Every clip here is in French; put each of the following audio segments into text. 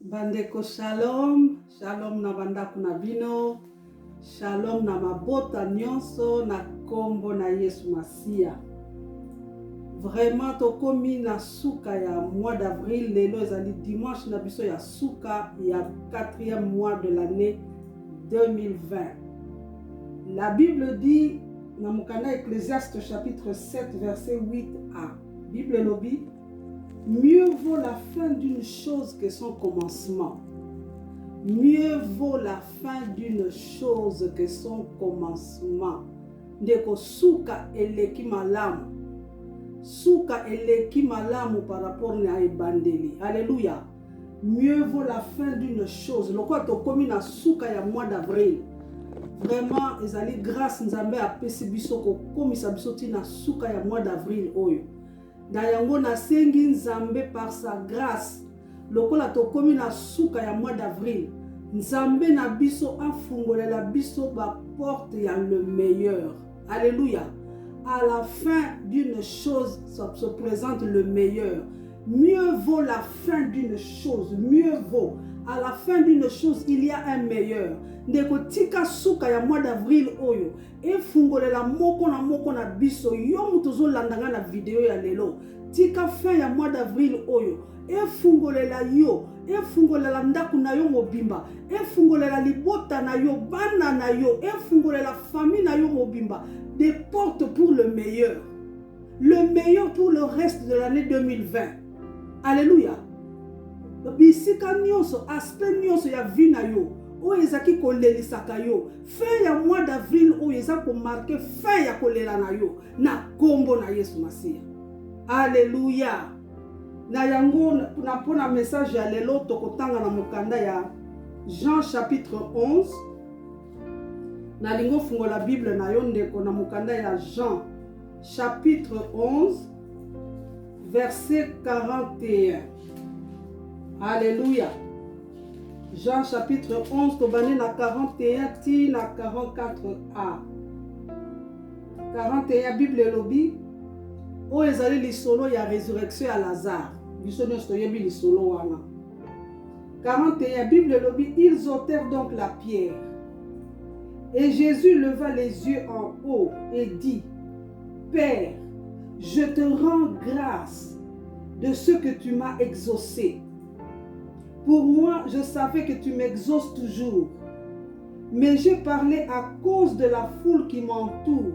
Bandeko shalom, shalom na bandako na bino, shalom na mabota nyonso na kombo na Yesu Masia. Vraiment tokomi na suka ya mois d'avril, lelo ezali dimanche na biso ya suka ya 4e mois de l'année 2020. La Bible dit na mokanda Ecclésiaste chapitre 7 verset 8a. Bible lobi: mieux vaut la fin d'une chose que son commencement. Mieux vaut la fin d'une chose que son commencement. Ndeko suka eleki malamu. Suka eleki malamu par rapport na ebandeli. Alléluia. Mieux vaut la fin d'une chose. Loko tokomi na suka ya mois d'avril. Vraiment, ezali grâce nzambe apesi biso ko komisa biso tina suka ya mois d'avril oyo. Na yango nasengi nzambe par sa grâce lokola tokomi na suka ya mois d'avril, nzambe na biso afungolela biso ba porte ya le meilleur. Alléluia. À la fin d'une chose se présente le meilleur. Mieux vaut la fin d'une chose, mieux vaut. À la fin d'une chose, il y a un meilleur. Ndeko tika suka ya mois d'avril oyo efungolela moko na biso yo mutuzo landanga na video ya lelo. Tika fin ya mois d'avril oyo efungolela yo, efungolela ndaku na yo mobimba, efungolela libota na yo, bana na yo, efungolela famille na yo mobimba, des portes pour le meilleur. Le meilleur pour le reste de l'année 2020. Alléluia. Bisika nyonso, aspect nyonso ya vie na yo oyo ezaki kolelisaka yo, fin ya mois d'avril oyo eza ko marquer fin ya kolela na yo na kombo na Yesu Masia. Alléluia. Na yango na pona message ya lelo tokotanga na mokanda ya Jean chapitre 11. Na lingo fungola Bible na yo ndeko na mokanda ya Jean chapitre 11 verset 41. Alléluia. Jean chapitre 11, tobane na 41 ti na 44a. 41 Bible lobi o ezali lisolo ya résurrection ya Lazare. Biso nyonso toyebi lisolo wana. 41 Bible lobi: ils ôtèrent donc la pierre. Et Jésus leva les yeux en haut et dit: Père, je te rends grâce de ce que tu m'as exaucé. Pour moi, je savais que tu m'exauces toujours, mais j'ai parlé à cause de la foule qui m'entoure,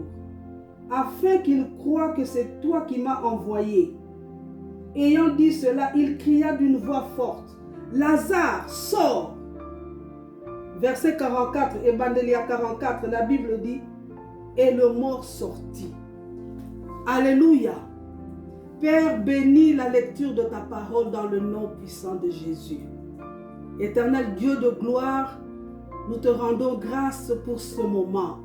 afin qu'ils croient que c'est toi qui m'as envoyé. Ayant dit cela, il cria d'une voix forte: Lazare, sors! Verset 44, Evangelia 44, la Bible dit: et le mort sortit. Alléluia. Père, bénis la lecture de ta parole dans le nom puissant de Jésus. Éternel Dieu de gloire, nous te rendons grâce pour ce moment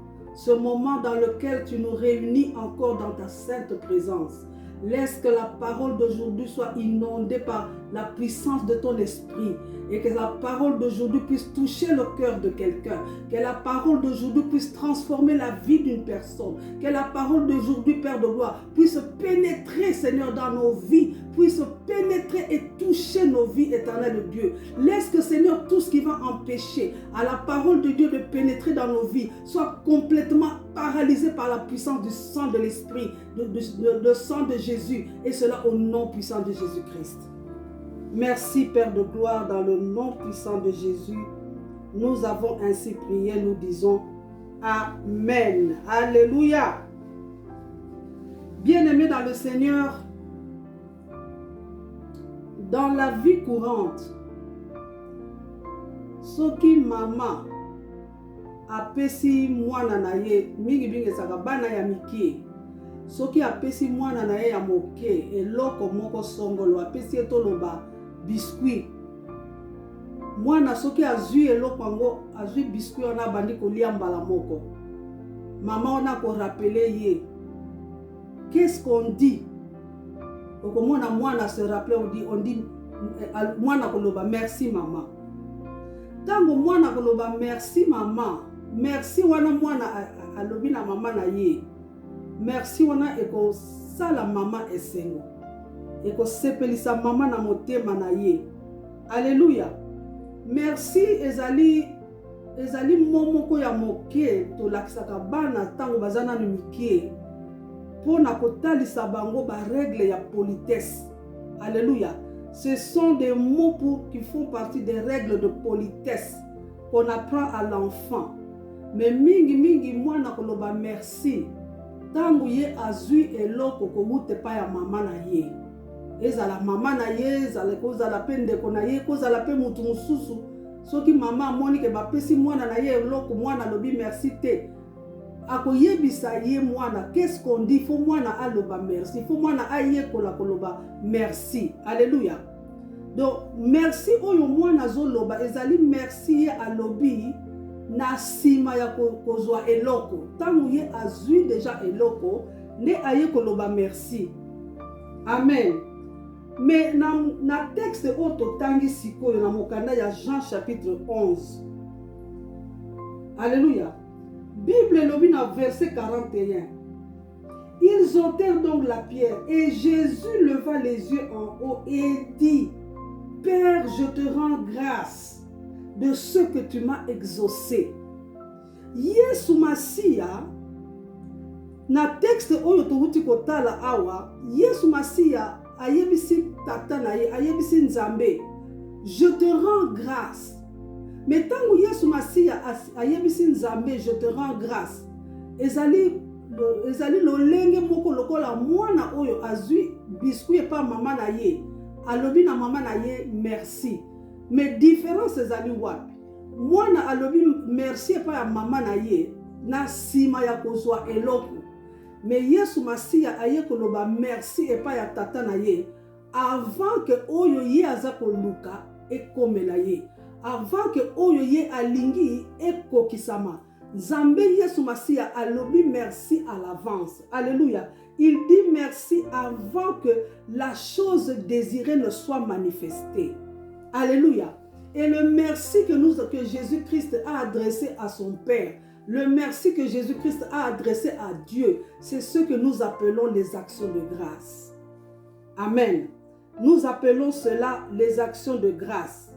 dans lequel tu nous réunis encore dans ta sainte présence. Laisse que la parole d'aujourd'hui soit inondée par la puissance de ton esprit et que la parole d'aujourd'hui puisse toucher le cœur de quelqu'un, que la parole d'aujourd'hui puisse transformer la vie d'une personne, que la parole d'aujourd'hui, Père de gloire, puisse pénétrer, Seigneur, dans nos vies, puisse pénétrer et toucher nos vies, éternel de Dieu. Laisse que, Seigneur, tout ce qui va empêcher à la parole de Dieu de pénétrer dans nos vies soit complètement paralysé par la puissance du sang de l'Esprit, le sang de Jésus, et cela au nom puissant de Jésus-Christ. Merci Père de gloire, dans le nom puissant de Jésus. Nous avons ainsi prié, nous disons Amen. Alléluia. Bien-aimés dans le Seigneur, dans la vie courante, soki mama apesi mwana na ye mingi bingi saka bana ya mikie, soki apesi mwana na ye ya moke eloko moko songolo, apesi etoloba biscuit, mwana soki azwi eloko ngo azwi biscuit wana bandi kolia mbala moko, mama ona ko rappeler ye. Qu'est-ce qu'on dit? Okomona mwana se rappeler, on dit mwana koloba merci maman. Tango mwana koloba merci maman, merci wana mwana alobi na mama na ye, merci wana eko sala mama esengo, eko sepelisa mama na motema na ye. Alléluia. merci ezali momoko ya moke tolakisaka bana ntango baza nanu mike mpona kotalisa bango barègle ya politesse. Alléluia. Ce sont des mots qui font partie des règles de politesse qu'on apprend à l'enfant. Mais mingi mwana koloba merci tangu ye azwi eloko kowute pa ya mama na ye. Ezala mama na ye, ezala kozala pe ndeko na ye, kozala pe mutu mususu. Soki mama amoni ke bapesi mwana na ye eloko, mwana lobi merci te. Akoyebisa ye mwana, qu'est-ce qu'on dit? Faut mwana aloba merci. Faut mwana ayekola koloba merci. Alléluia. Donc merci oyo mwana zoloba ezali merci ye alobi na sima ya kozwa eloko. Tangu ye azwi déjà eloko, ne ayekoloba merci. Amen. Mais na texte oto tangi sikoyo na mokanda ya Jean chapitre 11. Alléluia. Bible lobi na verset 41. Ils ôtèrent donc la pierre et Jésus leva les yeux en haut et dit: Père, je te rends grâce de ce que tu m'as exaucé. Yesu Masia, na texte oyo tohuti kotala awa, Yesu Masia ayebisi tata na ye, ayebisi Nzambe, je te rends grâce. Mais tango Yesu Masia ayebisi Nzambe, je te rends grâce. Ezali lolenge moko lokola mwana oyo azwi biscuit pa mama na ye. Alobi na mama na ye merci. Mais différence ezali wapi? Mwana alobi merci pa ya mama na ye na sima ya kozwa eloko. Mais Yesu Masia aye koloba merci pa ya tata na ye avant que oyo ye aza koluka ekomela ye. Avant que oyo ye alingi ekokisama. Nzambe Yesu Masia alobi merci à l'avance. Alléluia. Il dit merci avant que la chose désirée ne soit manifestée. Alléluia. Et le merci que Jésus-Christ a adressé à son Père, le merci que Jésus-Christ a adressé à Dieu, c'est ce que nous appelons les actions de grâce. Amen. Nous appelons cela les actions de grâce.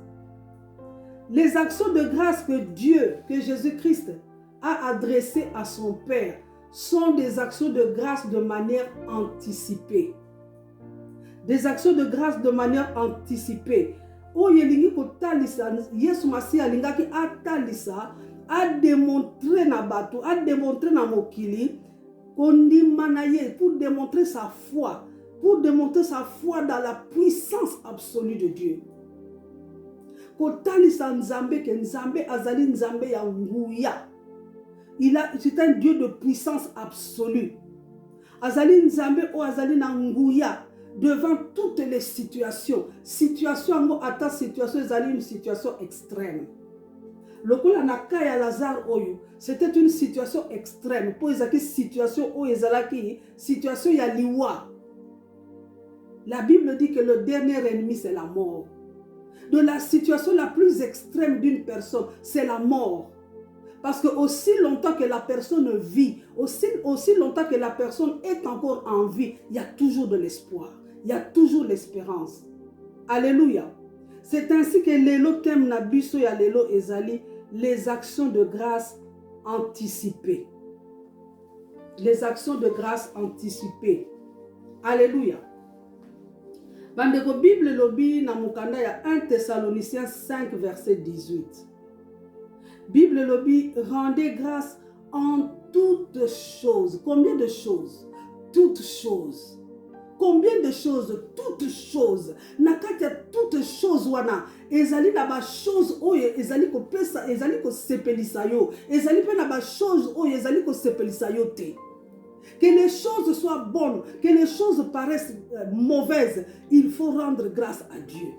Les actions de grâce que Dieu, que Jésus-Christ a adressées à son Père sont des actions de grâce de manière anticipée. Des actions de grâce de manière anticipée. Oyelingi kotalisa Yesu Masia alingaki atalisa a démontrer na bato, a démontrer na mokili kondima na ye pour démontrer sa foi dans la puissance absolue de Dieu. Kotalisa Nzambe ke Nzambe azali Nzambe ya nguya. C'est un Dieu de puissance absolue. Azali Nzambe o azali na nguya devant toutes les situations. Situation ata situation ezali une situation extrême. Lokola na kaya Lazare oyo, c'était une situation extrême. Po ezaki situation o ezalaki situation ya liwa. La Bible dit que le dernier ennemi c'est la mort. De la situation la plus extrême d'une personne, c'est la mort. Parce que aussi longtemps que la personne vit, aussi longtemps que la personne est encore en vie, il y a toujours de l'espoir. Il y a toujours l'espérance. Alléluia. C'est ainsi que l'élo thème na biso ya l'élo ezali les actions de grâce anticipées. Les actions de grâce anticipées. Alléluia. Bandeko Bible lobi na mukanda ya 1 Thessaloniciens 5 verset 18. Bible lobi rendez grâce en toutes choses. Combien de choses? Toutes choses. Combien de choses? Toutes choses. Nakati toutes choses wana. Ezali na ba chose oye ezali ko pesa, ezali ko sepelisa yo. Ezali pe na ba chose oye ezali ko sepelisa yo te. Que les choses soient bonnes, que les choses paraissent mauvaises, il faut rendre grâce à Dieu.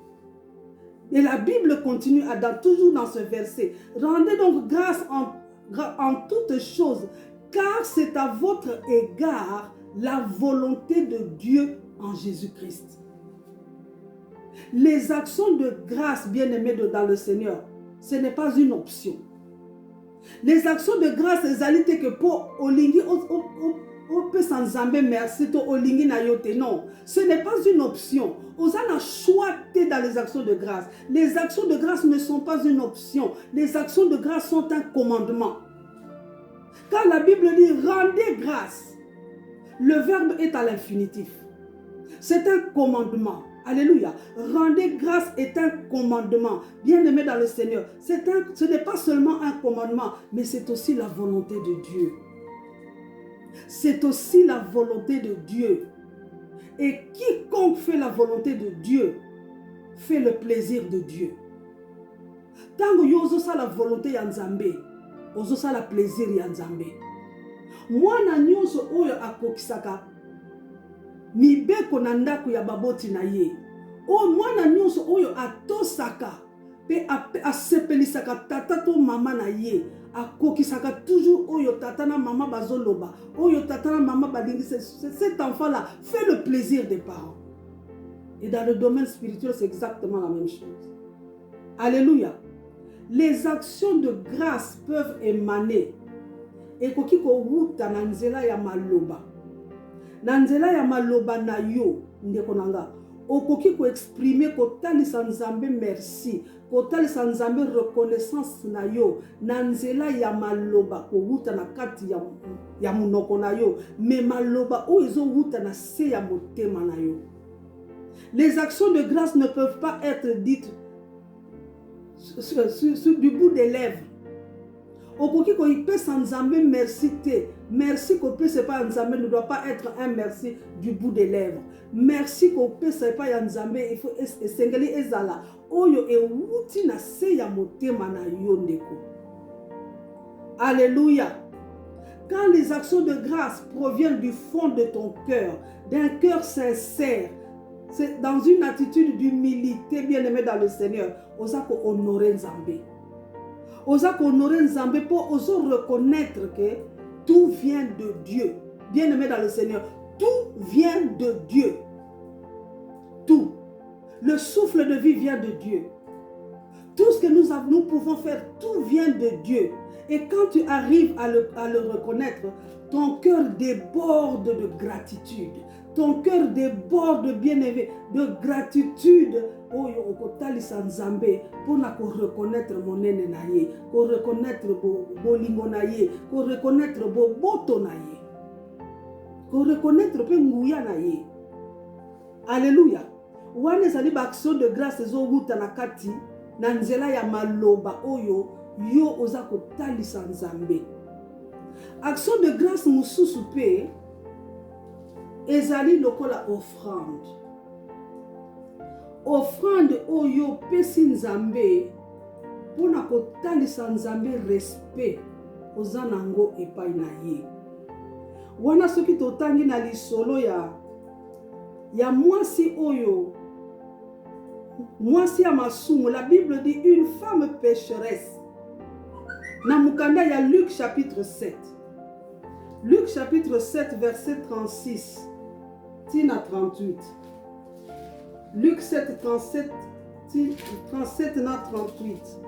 Et la Bible continue toujours dans ce verset. Rendez donc grâce en toutes choses, car c'est à votre égard la volonté de Dieu en Jésus-Christ. Les actions de grâce, bien-aimés dans le Seigneur, ce n'est pas une option. Les actions de grâce, elles allaient que pour olingi opesa nzambe merci to olingi na yo te. Non, ce n'est pas une option. Oza na choix te dans les actions de grâce. Les actions de grâce ne sont pas une option. Les actions de grâce sont un commandement. Quand la Bible dit rendez grâce, le verbe est à l'infinitif. C'est un commandement. Alléluia. Rendez grâce est un commandement. Bien-aimé dans le Seigneur, ce n'est pas seulement un commandement, mais c'est aussi la volonté de Dieu. C'est aussi la volonté de Dieu. Et quiconque fait la volonté de Dieu fait le plaisir de Dieu. Tant que yozo sa la volonté ya Nzambe, ozo sa la plaisir ya Nzambe. Mwana nyonso oyo akokisaka mibeko na ndako ya baboti na ye. O mwana nyonso oyo atosaka pe asepelisaka tata to mama na ye. Akokisaka toujours oyo tata na mama bazoloba. Oyo tata na mama balingi. Cet enfant-là fait le plaisir des parents. Et dans le domaine spirituel, c'est exactement la même chose. Alléluia. Les actions de grâce peuvent émaner. Et koki ko wuta na nzela ya maloba. Na nzela ya maloba na yo, ndeko nanga. Okoki ko exprimer ko talisa Nzambe merci. Ko talisa Nzambe reconnaissance na yo. Na nzela ya maloba ko wuta na kati ya munoko na yo. Me maloba o izo wuta na se ya motema na yo. Les actions de grâce ne peuvent pas être dites du bout des lèvres. Okoki ko ipe sans Nzambe merci te. Merci ko pe c'est pas Nzambe ne doit pas être un merci du bout des lèvres. Merci ko pe c'est pas Nzambe il faut esengeli ezala oyo e wuti na se ya motema na yo ndeko. Alléluia. Quand les actions de grâce proviennent du fond de ton cœur, d'un cœur sincère, c'est dans une attitude d'humilité, bien-aimé dans le Seigneur, osako honorer Nzambe. Osako honorer Nzambe pour oser reconnaître que tout vient de Dieu. Bien-aimé dans le Seigneur, tout vient de Dieu. Tout. Le souffle de vie vient de Dieu. Tout ce que nous pouvons faire, tout vient de Dieu. Et quand tu arrives à le reconnaître, ton cœur déborde de gratitude. Ton cœur déborde de bien-aimé, de gratitude. Oyo okotalisa Nzambe pour reconnaître mon ene na ye, pour reconnaître bolingo na ye, pour reconnaître boto na ye, pour reconnaître pe nguya na ye. Alléluia. Wane zali ba action de grâce ezo wuta na kati na nzela ya maloba oyo yo oza kotalisa Nzambe. Action de grâce mususu pe ezali lokola offrande. Offrande oyo pesi Nzambe pona kotalisa Nzambe respect oza nango epai na ye. Wana soki totangi na lisolo ya mwasi oyo, mwasi ya masumu, la Bible dit une femme pécheresse. Na mukanda ya Luc chapitre 7. Luc chapitre 7 verset 36 tina 38. Luc 7, 37 na 38.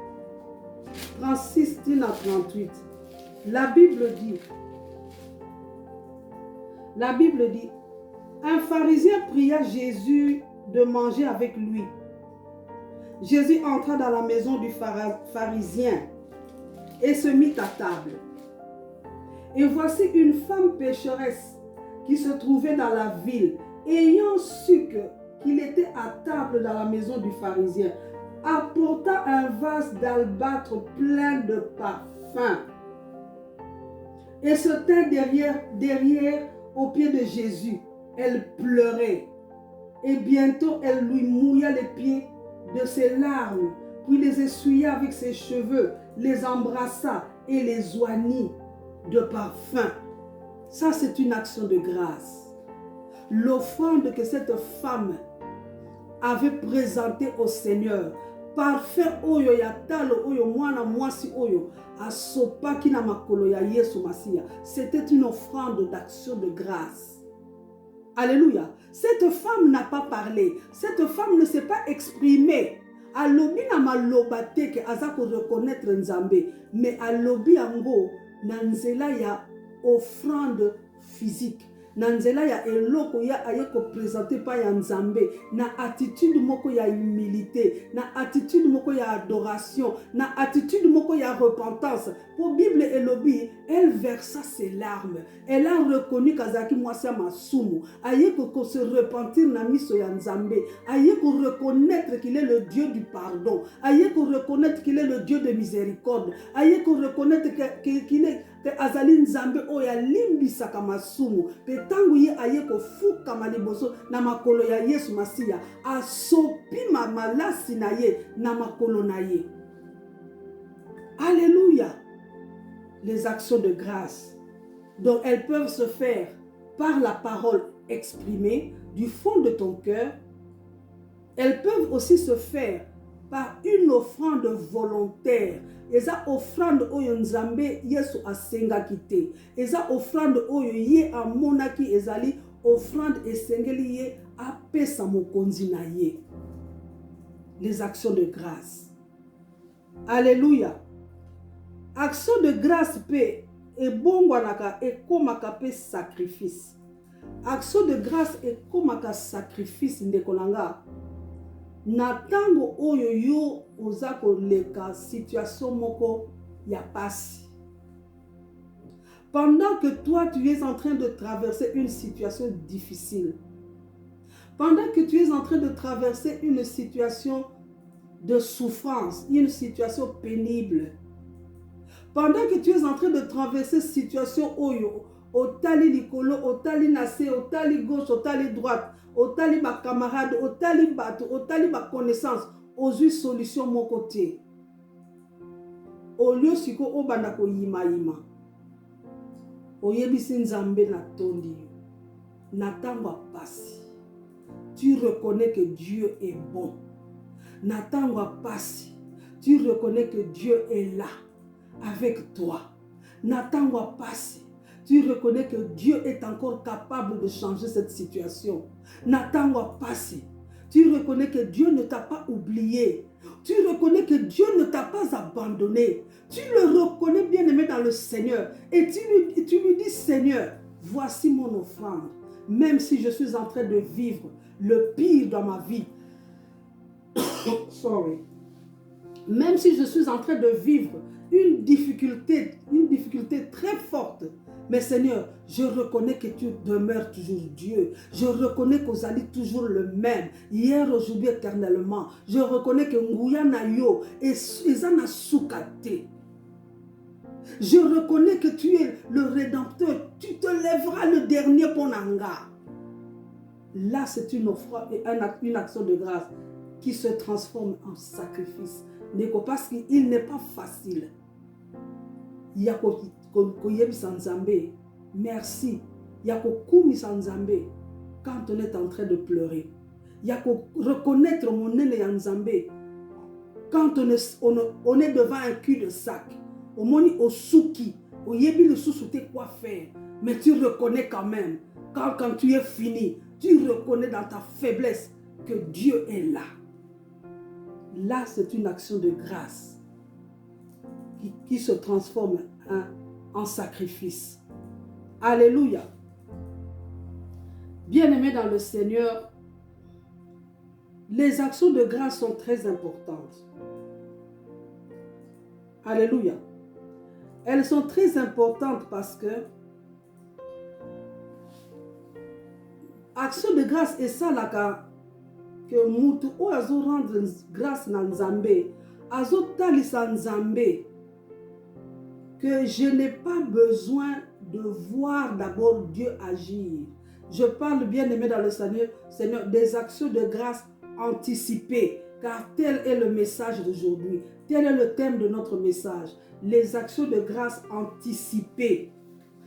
36 na 38. La Bible dit, un pharisien pria Jésus de manger avec lui. Jésus entra dans la maison du pharisien et se mit à table. Et voici une femme pécheresse qui se trouvait dans la ville, ayant su qu'il était à table dans la maison du pharisien, apporta un vase d'albâtre plein de parfum et se tint derrière aux pieds de Jésus. Elle pleurait et bientôt elle lui mouilla les pieds de ses larmes, puis les essuya avec ses cheveux, les embrassa et les oignit de parfum. Ça, c'est une action de grâce. L'offrande que cette femme avait présentée au Seigneur, parfum oyo ya talo oyo mwana mwasi oyo asopaki na makolo ya Yesu Masia, c'était une offrande d'action de grâce. Alléluia. Cette femme n'a pas parlé, cette femme ne s'est pas exprimée. Alobi na maloba te ke azako reconnaître Nzambe, mais alobi ango na nzela ya offrande physique. Na nzela ya eloko ya aye ko présenter pa ya nzambe, na attitude moko ya humilité, na attitude moko ya adoration, na attitude moko ya repentance. Pour Bible elobi, elle versa ses larmes. Elle a reconnu kazaki mwasi masumu, aye ko se repentir na miso ya nzambe, aye ko reconnaître qu'il est le Dieu du pardon, aye ko reconnaître qu'il est le Dieu de miséricorde, aye ko reconnaître qu'il est azali nzambe oya limbisaka masumu pe tangu ye aye kofuka maliboso na makolo ya Yesu Masiya asopi malasi na ye na makolo na ye. Alléluia. Les actions de grâce, donc elles peuvent se faire par la parole exprimée du fond de ton cœur. Elles peuvent aussi se faire par une offrande volontaire. Eza offrande oyo nzambe Yesu asengaki te. Eza offrande oyo ye amonaki ezali offrande esengeli ye apesa mokonzi na ye. Les actions de grâce. Alléluia. Action de grâce pe ebongwanaka ekomaka pe sacrifice. Action de grâce ekomaka sacrifice ndekolanga. Na tango oyo yo oza koleka situation moko ya pasi. Pendant que toi tu es en train de traverser une situation difficile, pendant que tu es en train de traverser une situation de souffrance, une situation pénible, pendant que tu es en train de traverser une situation oyo, otali likolo, otali nase, otali gauche, otali droite, otali ma camarade, otali bato, otali ma connaissance, ozui solution mon côté. Au lieu siko obanda ko yima yima. Oyebisi nzambe na tondi. Na tangwa pasi. Tu reconnais que Dieu est bon. Na tangwa pasi. Tu reconnais que Dieu est là avec toi. Na tangwa pasi. Tu reconnais que Dieu est encore capable de changer cette situation. Natangwa pasi. Tu reconnais que Dieu ne t'a pas oublié. Tu reconnais que Dieu ne t'a pas abandonné. Tu le reconnais bien aimé dans le Seigneur. Et tu lui dis, Seigneur, voici mon offrande. Même si je suis en train de vivre le pire dans ma vie. Sorry. Même si je suis en train de vivre une difficulté très forte. Mais Seigneur, je reconnais que tu demeures toujours Dieu. Je reconnais que vous allez toujours le même. Hier, aujourd'hui, éternellement. Je reconnais que Nguyana yo et Ezana Soukate. Je reconnais que tu es le Rédempteur. Tu te lèveras le dernier Ponanga. Là, c'est une offrande et une action de grâce qui se transforme en sacrifice. Parce qu'il n'est pas facile. Merci. Quand on est en train de pleurer. Reconnaître mon nene Nzambe. Quand on est devant un cul de sac. Au moni au souki. Au yebi le sous-souté quoi faire. Mais tu reconnais quand même. Quand tu es fini. Tu reconnais dans ta faiblesse que Dieu est là. Là, c'est une action de grâce qui se transforme en sacrifice. Alléluia. Bien-aimés dans le Seigneur, les actions de grâce sont très importantes. Alléluia. Elles sont très importantes parce que action de grâce est ça là que mutu o azo rendre grâce na Nzambe, azo talisa Nzambe, que je n'ai pas besoin de voir d'abord Dieu agir. Je parle bien aimé dans le Seigneur des actions de grâce anticipées, car tel est le message d'aujourd'hui, tel est le thème de notre message, les actions de grâce anticipées,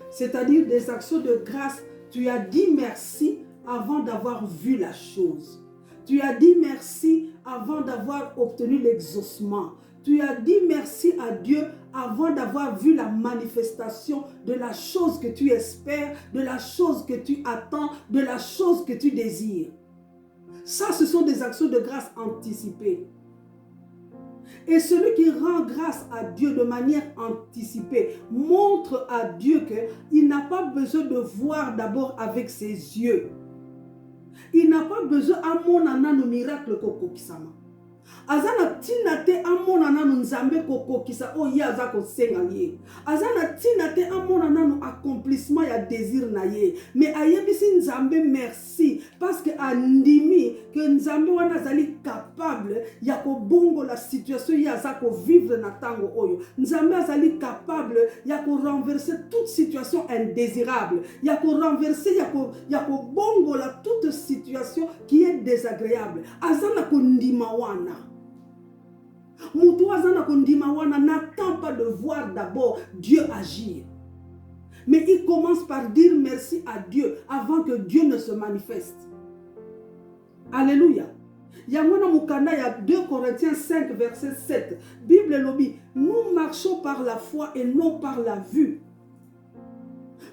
c'est-à-dire des actions de grâce, tu as dit merci avant d'avoir vu la chose. Tu as dit merci avant d'avoir obtenu l'exaucement. Tu as dit merci à Dieu avant d'avoir vu la manifestation de la chose que tu espères, de la chose que tu attends, de la chose que tu désires. Ça, ce sont des actions de grâce anticipées. Et celui qui rend grâce à Dieu de manière anticipée montre à Dieu qu'il n'a pas besoin de voir d'abord avec ses yeux. Il n'a pas besoin à mon anano miracle koko kisama. Azana tina te amona nanu nzambe koko kisa o ye azako senga ye. Azana tina te amona nanu accomplissement ya désir na ye. Mais ayebisi nzambe merci parce que andimi que nzambe wana zali capable ya ko bongo la situation ya azako vivre na tango oyo. Nzambe azali capable ya ko renverser toute situation indésirable. Ya ko renverser ya ko bongo la toute situation qui est désagréable. Azana ko ndima wana. N'attend pas de voir d'abord Dieu agir. Mais il commence par dire merci à Dieu avant que Dieu ne se manifeste. Alléluia. Il y a 2 Corinthiens 5, verset 7. Bible lobby. Nous marchons par la foi et non par la vue.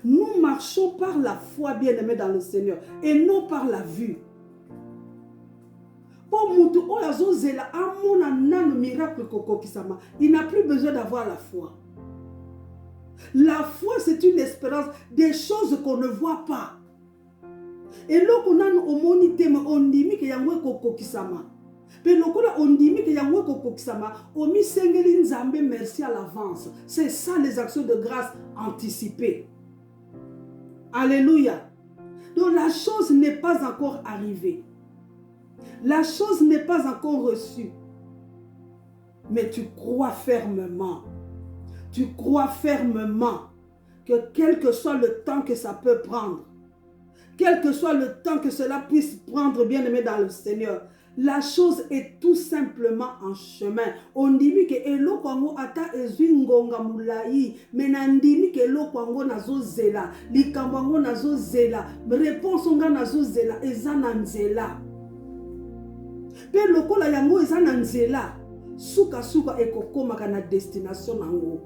Nous marchons par la foi, bien-aimés dans le Seigneur, et non par la vue. Il n'a plus besoin d'avoir la foi. La foi, c'est une espérance des choses qu'on ne voit pas. Et là, on a on dit que yangwe koko kisama. Mais lokola on dit que yangwe koko kisama, on mi sengeli nzambe merci à l'avance. C'est ça les actions de grâce anticipées. Alléluia. Donc la chose n'est pas encore arrivée. La chose n'est pas encore reçue. Mais tu crois fermement. Tu crois fermement que quel que soit le temps que ça peut prendre, quel que soit le temps que cela puisse prendre, bien-aimé dans le Seigneur, la chose est tout simplement en chemin. On dit que elo kwango ata ezingonga mulai, mais nandimi que elo kwango nazo zela, likambango nazo zela, réponse nga nazo zela, ezana nzela. Pe lokola yango ezana nzela, suka suka ekokoma kana destination nango.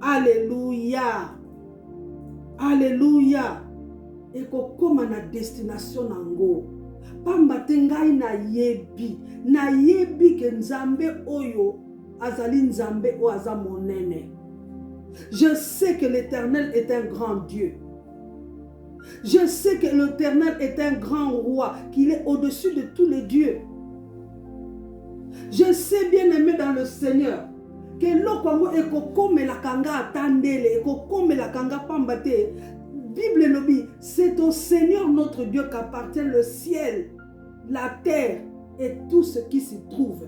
Alléluia. Alléluia. Ekokoma na destination nango. Pamba tengai na yebi ke nzambe oyo azali nzambe o aza monene. Je sais que l'Éternel est un grand Dieu. Je sais que l'Éternel est un grand roi, qu'il est au-dessus de tous les dieux. Je sais, bien aimé dans le Seigneur, que l'Okwango ekokome la kanga atandele, ekokome la kanga pambate. Bible nous dit, c'est au Seigneur notre Dieu qu'appartient le ciel, la terre et tout ce qui s'y trouve.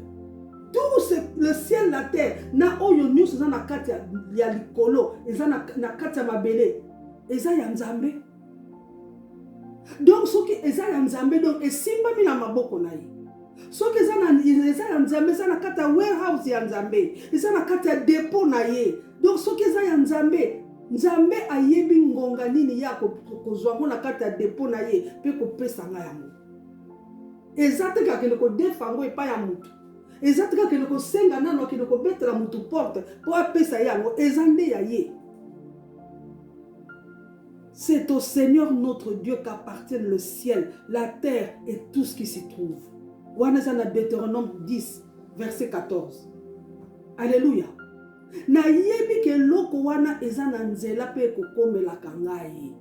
Tout ce, le ciel, la terre, na oyo news za na kati ya likolo, eza na kati ya mabele, eza ya nzambe. Donc soki eza ya nzambe, donc esimba mi na maboko na ye. Soki eza ya nzambe, eza na kati ya warehouse ya nzambe, eza na kati ya depot na ye. Donc soki eza ya nzambe, nzambe ayebi ngonga nini ya kozwango na kati ya depot na ye pe kopesa nga yango. Eza te kakende ko defango epa ya mutu. Eza te kakende ko senga nano akende ko betela mutu porte po apesa yango. Eza nde ya ye. C'est au Seigneur notre Dieu qu'appartient le ciel, la terre et tout ce qui s'y trouve. Wana za na Deutéronome 10, verset 14. Alléluia. Na yebi ke loko wana eza na nzela pe kokomelaka ngai.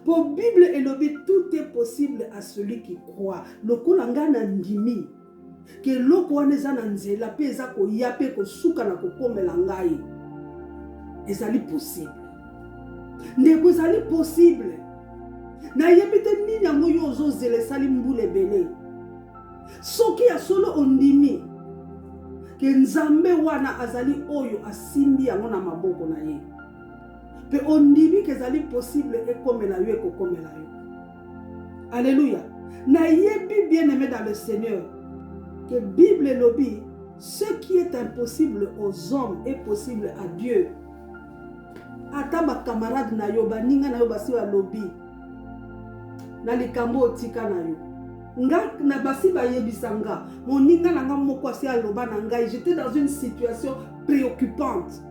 Pour Bible elobi, tout est possible à celui qui croit. Lokola nga na ndimi ke loko wana eza na nzela pe eza koya pe kosuka na kokomela ngai. Ezali possible. Ndeko ezali possible. Na yebi te nini yango yo ozozela esali mbula ebele. Soki ya solo ondimi ke nzambe wana azali oyo asimbi yango na maboko na ye. Pe ondimi ke ezali possible ekomela yo ekokomela yo. Alléluia. Na yebi bien aimé dans le Seigneur que Bible elobi, ce qui est impossible aux hommes est possible à Dieu. Ata ba camarade na yo baninga na yo basi wa lobi na likambo otika na yo. Nga na basi ba yebisanga moninga na nga moko asi aloba na ngai, j'étais dans une situation préoccupante.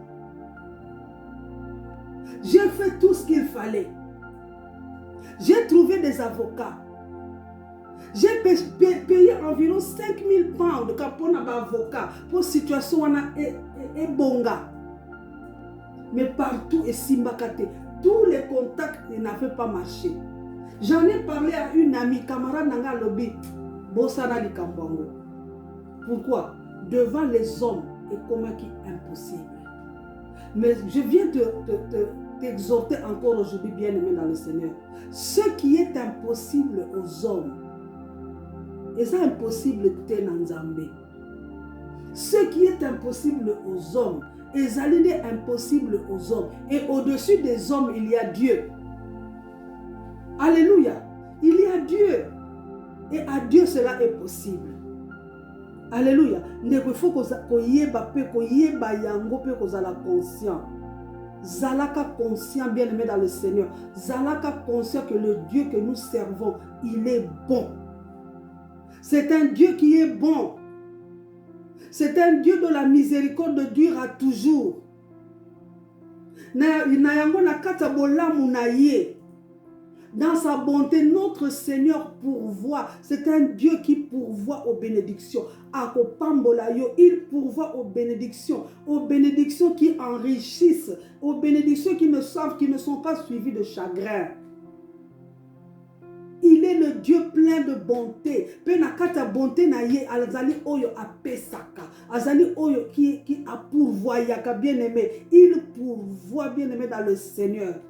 J'ai fait tout ce qu'il fallait. J'ai trouvé des avocats. J'ai payé environ 5000 pounds pour un avocat pour situation et bonga. Mais partout et Simbakate, tous les contacts n'avaient pas marché. J'en ai parlé à une amie, camarade Nanga Lobi, Bossana Likambongo. Pourquoi? Devant les hommes, et comment qui est impossible. Mais je viens t'exhorter encore aujourd'hui, bien-aimé dans le Seigneur. Ce qui est impossible aux hommes, et ça impossible t'es dans Zambé. Ce qui est impossible aux hommes, et ça est impossible aux hommes. Et au-dessus des hommes, il y a Dieu. Alléluia. Il y a Dieu. Et à Dieu, cela est possible. Alléluia. Il faut qu'on yeba yango pe qu'on la conscient. Zalaka conscient, bien-aimé dans le Seigneur. Zalaka conscient que le Dieu que nous servons, il est bon. C'est un Dieu qui est bon. C'est un Dieu dont la miséricorde durera toujours. Dans sa bonté, notre Seigneur pourvoit. C'est un Dieu qui pourvoit aux bénédictions. Il pourvoit aux bénédictions qui enrichissent, aux bénédictions qui ne sont pas suivies de chagrin. Il est le Dieu plein de bonté. Penakata bonté na ye azali oyo apesaka. Azali oyo qui a pourvoyaka bien-aimé. Il pourvoit bien-aimé dans le Seigneur.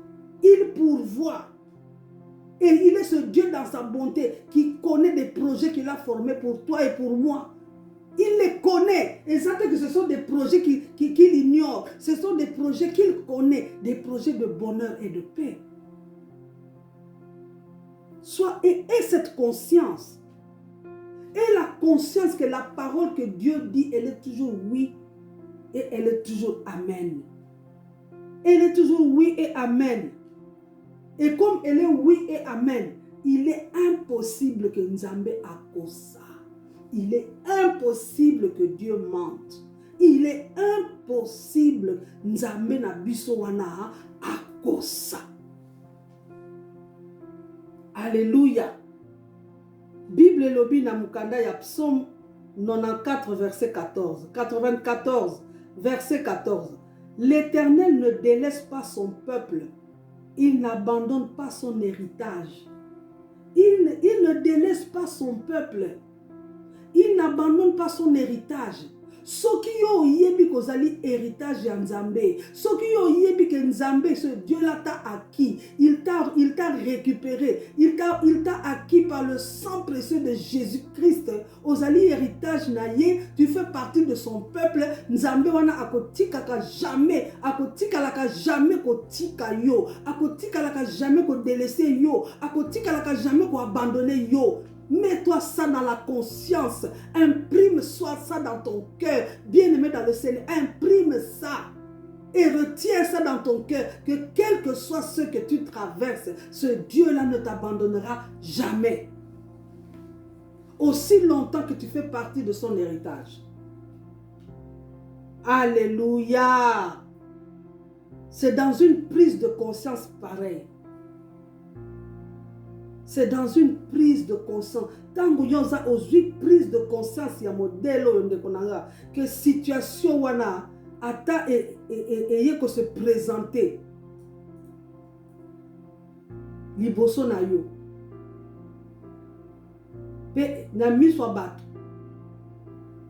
Il pourvoit. Et il est ce Dieu dans sa bonté qui connaît des projets qu'il a formés pour toi et pour moi. Il les connaît. Et ça fait que ce sont des projets qu'il ignore. Ce sont des projets qu'il connaît. Des projets de bonheur et de paix. Et cette conscience. Et la conscience que la parole que Dieu dit, elle est toujours oui et elle est toujours amen. Elle est toujours oui et amen. Et comme elle est oui et amen, il est impossible que Nzambe akosa. Il est impossible que Dieu mente. Il est impossible Nzambe na biso wana akosa. Alléluia. Bible lobi na mukanda ya Psaume 94 verset 14. 94 verset 14. L'Éternel ne délaisse pas son peuple. Il n'abandonne pas son héritage. Il ne délaisse pas son peuple. Il n'abandonne pas son héritage. Soki yo yebi kozali héritage ya Nzambe. Soki yo yebi que Nzambe, ce Dieu-là t'a acquis. Il t'a récupéré. Il t'a acquis par le sang précieux de Jésus-Christ. Ozali héritage na ye, tu fais partie de son peuple. Nzambe wana akotika ka jamais. Akotika la ka jamais kotika yo. Akotika la ka jamais ko délaisser yo. Akotika la ka jamais ko abandonner yo. Mets-toi ça dans la conscience. Imprime ça dans ton cœur. Bien-aimé dans le Seigneur, imprime ça. Et retiens ça dans ton cœur. Que quel que soit ce que tu traverses, ce Dieu-là ne t'abandonnera jamais. Aussi longtemps que tu fais partie de son héritage. Alléluia. C'est dans une prise de conscience pareille. C'est dans une prise de conscience. Tant que vous avez une prise de conscience, il y a un modèle que situation wana ata et que se présenter. Liboso na yo. Pe na mi so bato.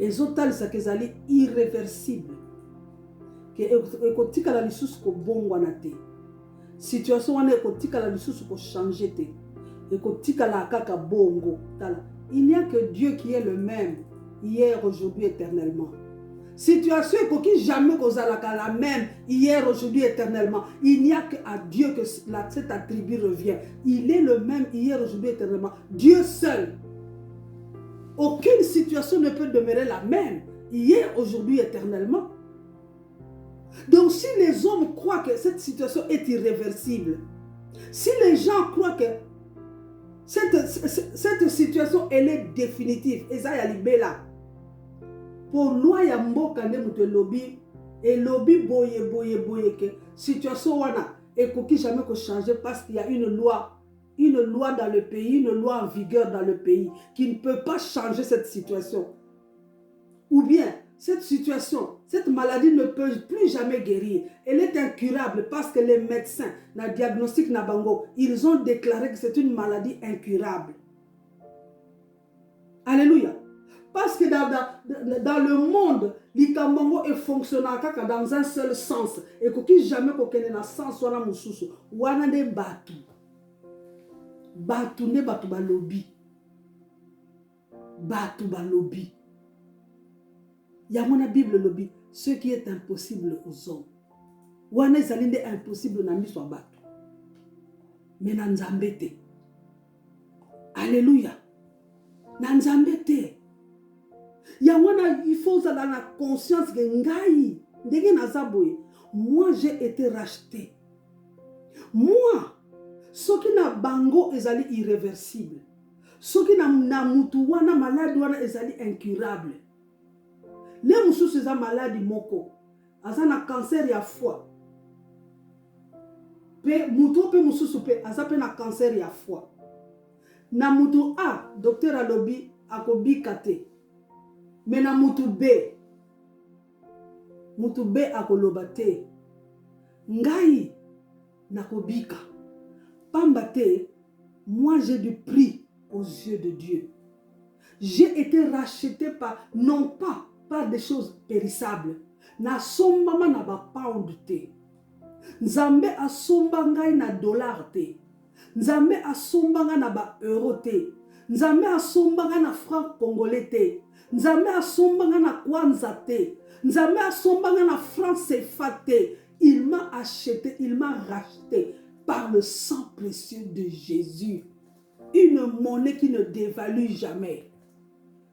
Ezotal sa kezali irréversible. Que ekotika la lisusu ko bongwa na te. Situation wana ekotika la lisusu ko changer te. Il n'y a que Dieu qui est le même hier, aujourd'hui, éternellement. Situation qui jamais la même hier, aujourd'hui, éternellement. Il n'y a qu'à Dieu que cet attribut revient. Il est le même hier, aujourd'hui, éternellement. Dieu seul. Aucune situation ne peut demeurer la même hier, aujourd'hui, éternellement. Donc si les hommes croient que cette situation est irréversible, si les gens croient que cette situation, elle est définitive. Et ça, il y a libéla. Pour loi, il y a mboka ne mute lobby. Et lobby boye que situation wana. Et qu'on jamais changer parce qu'il y a une loi une loi dans le pays, une loi en vigueur dans le pays qui ne peut pas changer cette situation. Ou bien, cette situation, cette maladie ne peut plus jamais guérir. Elle est incurable parce que les médecins, dans le diagnostic Nabango, ils ont déclaré que c'est une maladie incurable. Alléluia. Parce que dans le monde, l'Ikambango est fonctionnant dans un seul sens. Et que jamais qu'on dans sens wana mususu, wana de batu. Batu ne batu balobi. Batu balobi. Il y a mon Bible lobby, ce qui est impossible aux hommes. Wana zalinde impossible na mi soit batu. Mais na nzambe te. Alléluia. Na nzambe te. Il faut ça dans la conscience que ngai ndenge nazaboye. Moi j'ai été racheté. Moi ce qui na bango ezali irréversible. Ce qui na mutu wana malade wana ezali incurable. Les mususu eza maladi moko. Aza na cancer ya foie. Pe mutu pe mususu pe aza pe na cancer ya foie. Na mutu A, docteur alobi akobika te. Mais na mutu B akoloba te. Ngai nakobika. Pamba te, moi j'ai du prix aux yeux de Dieu. J'ai été racheté non pas par des choses périssables. Na sombama na ba pound te. Nzambe asomba ngai na dollar te. Nzambe asomba nga na ba euro te. Nzambe asomba nga na franc congolais te. Nzambe asomba nga na kwanza te. Nzambe asomba nga na franc CFA te. Il m'a acheté, il m'a racheté par le sang précieux de Jésus. Une monnaie qui ne dévalue jamais.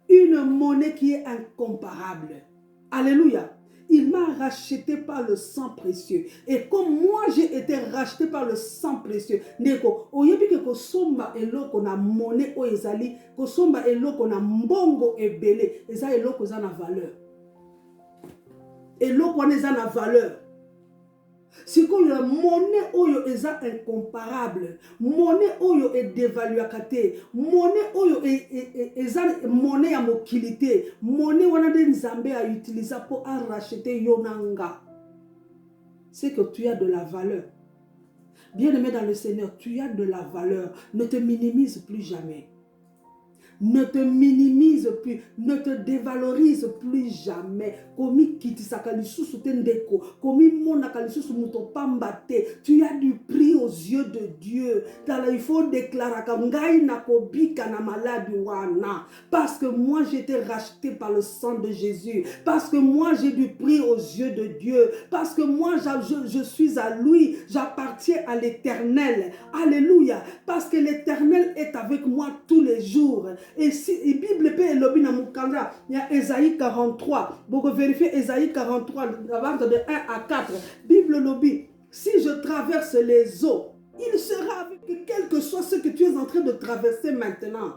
Une monnaie qui est incomparable. Alléluia. Il m'a racheté par le sang précieux. Et comme moi j'ai été racheté par le sang précieux, Neko, oyebi ke kosomba eloko na monnaie o ezali, kosomba eloko na mbongo ebele, eza eloko za na valeur. Eloko na eza na valeur. Si comme la monnaie oyo eza incomparable, monnaie oyo est dévaluée, monnaie oyo eza monnaie à mokilité, monnaie wana de nzambe a utilisé pour racheter yonanga. C'est que tu as de la valeur. Bien-aimé dans le Seigneur, tu as de la valeur. Ne te minimise plus jamais. Ne te minimise plus, ne te dévalorise plus jamais. Komi kiti sakalisusu tendeko, komi mona kalisusu mutopambate. Tu as du prix aux yeux de Dieu. Il faut déclarer kangai na kobika na maladi wana. Parce que moi j'ai été racheté par le sang de Jésus. Parce que moi j'ai du prix aux yeux de Dieu. Parce que moi je suis à lui. J'appartiens à l'Éternel. Alléluia. Parce que l'Éternel est avec moi tous les jours. Et si la Bible peut lobi na mukanda, il y a Ésaïe 43. Vous vérifiez Ésaïe 43 de 1 à 4. Bible lobi, si je traverse les eaux, il sera avec quel que soit ce que tu es en train de traverser maintenant.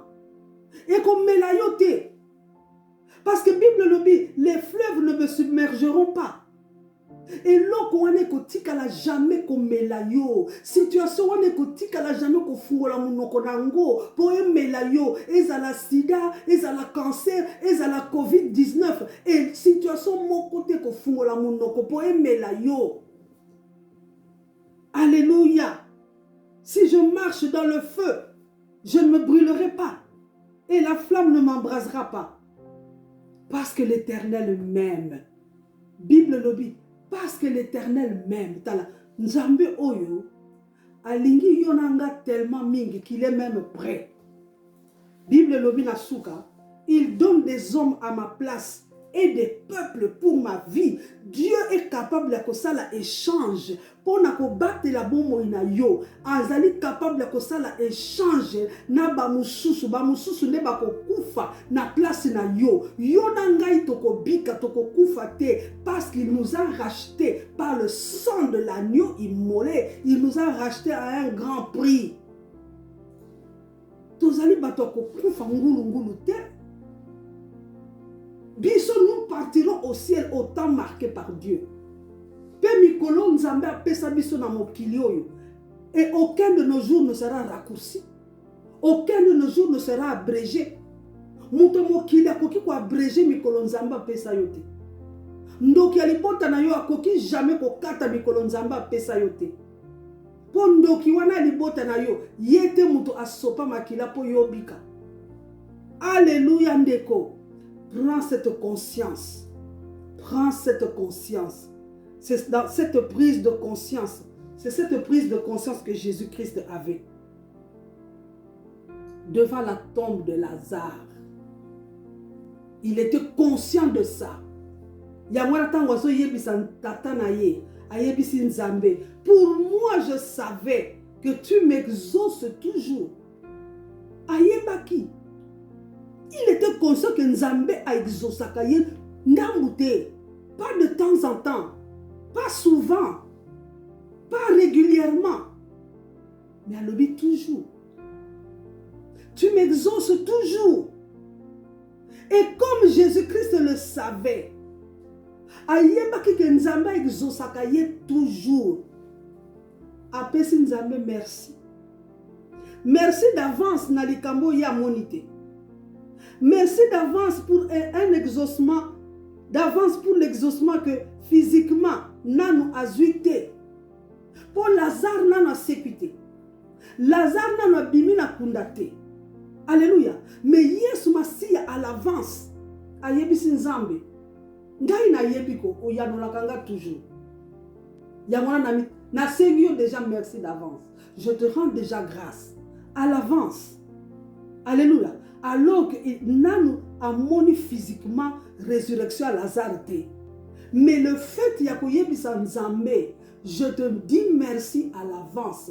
Et comme Melayote, parce que Bible lobi, les fleuves ne me submergeront pas. Et l'eau on est kotika la jamais comme melayo situation on est kotika la jamais ko fungola munoko nango po melayo ezala sida ezala cancer ezala covid-19 et situation mon côté ko fungola munoko po melayo. Alléluia. Si je marche dans le feu, je ne me brûlerai pas et la flamme ne m'embrasera pas parce que l'Éternel m'aime. Bible lobby. Parce que l'Éternel m'aime. Nzambe oyo alingi yonanga tellement mingi qu'il est même prêt. Bible lobi na suka, il donne des hommes à ma place et des peuples pour ma vie. Dieu est capable de faire l'échange. Pour battre la bombe ina yo, azali capable de faire l'échange. Na ba mususu ne ba ko kufa na place na yo. Yo nangai toko bika toko kufa te parce qu'il nous a racheté par le sang de l'agneau immolé. Il nous a racheté à un grand prix. Tozali ba toko kufa ngulu te. Biso nous partirons au ciel au temps marqué par Dieu. Pe mikolo nzambe apesa biso na mokili oyo. Et aucun de nos jours ne sera raccourci. Aucun de nos jours ne sera abrégé. Muto mokili akoki ko abrégé mikolo nzamba pesa yote. Ndoki alipota na yo akoki jamais ko kata mikolo nzamba pesa yote. Po ndoki wana libota na yo yete muto asopa makila po yobika. Alléluia ndeko. Prends cette conscience. Prends cette conscience. C'est dans cette prise de conscience. C'est cette prise de conscience que Jésus-Christ avait. Devant la tombe de Lazare. Il était conscient de ça. Pour moi, je savais que tu m'exauces toujours. Ayebaki. Il était conscient que Nzambe a exaucé Kaye Ndamute. Pas de temps en temps. Pas souvent. Pas régulièrement. Mais à l'objet toujours. Tu m'exauces toujours. Et comme Jésus-Christ le savait, Ayebaki que Nzambe exauce Kaye toujours. Apesi Nzambe merci. Merci d'avance na likambo ya monité. Merci d'avance pour un exaucement, d'avance pour l'exaucement que physiquement, nanu azuité. Pour Lazare nanu a sécuité. Lazare nanu a bimi na kundate. Alléluia. Mais Yesu Masiya à l'avance. Ayebisi Nzambe. Ngai na yebiko oyanolakanga toujours. Yamona nami na Seigneur déjà merci d'avance. Je te rends déjà grâce à l'avance. Alléluia. Alors que Nanu a moni physiquement résurrection à Lazare. Mais le fait Yakoyebisa Nzambe, je te dis merci à l'avance.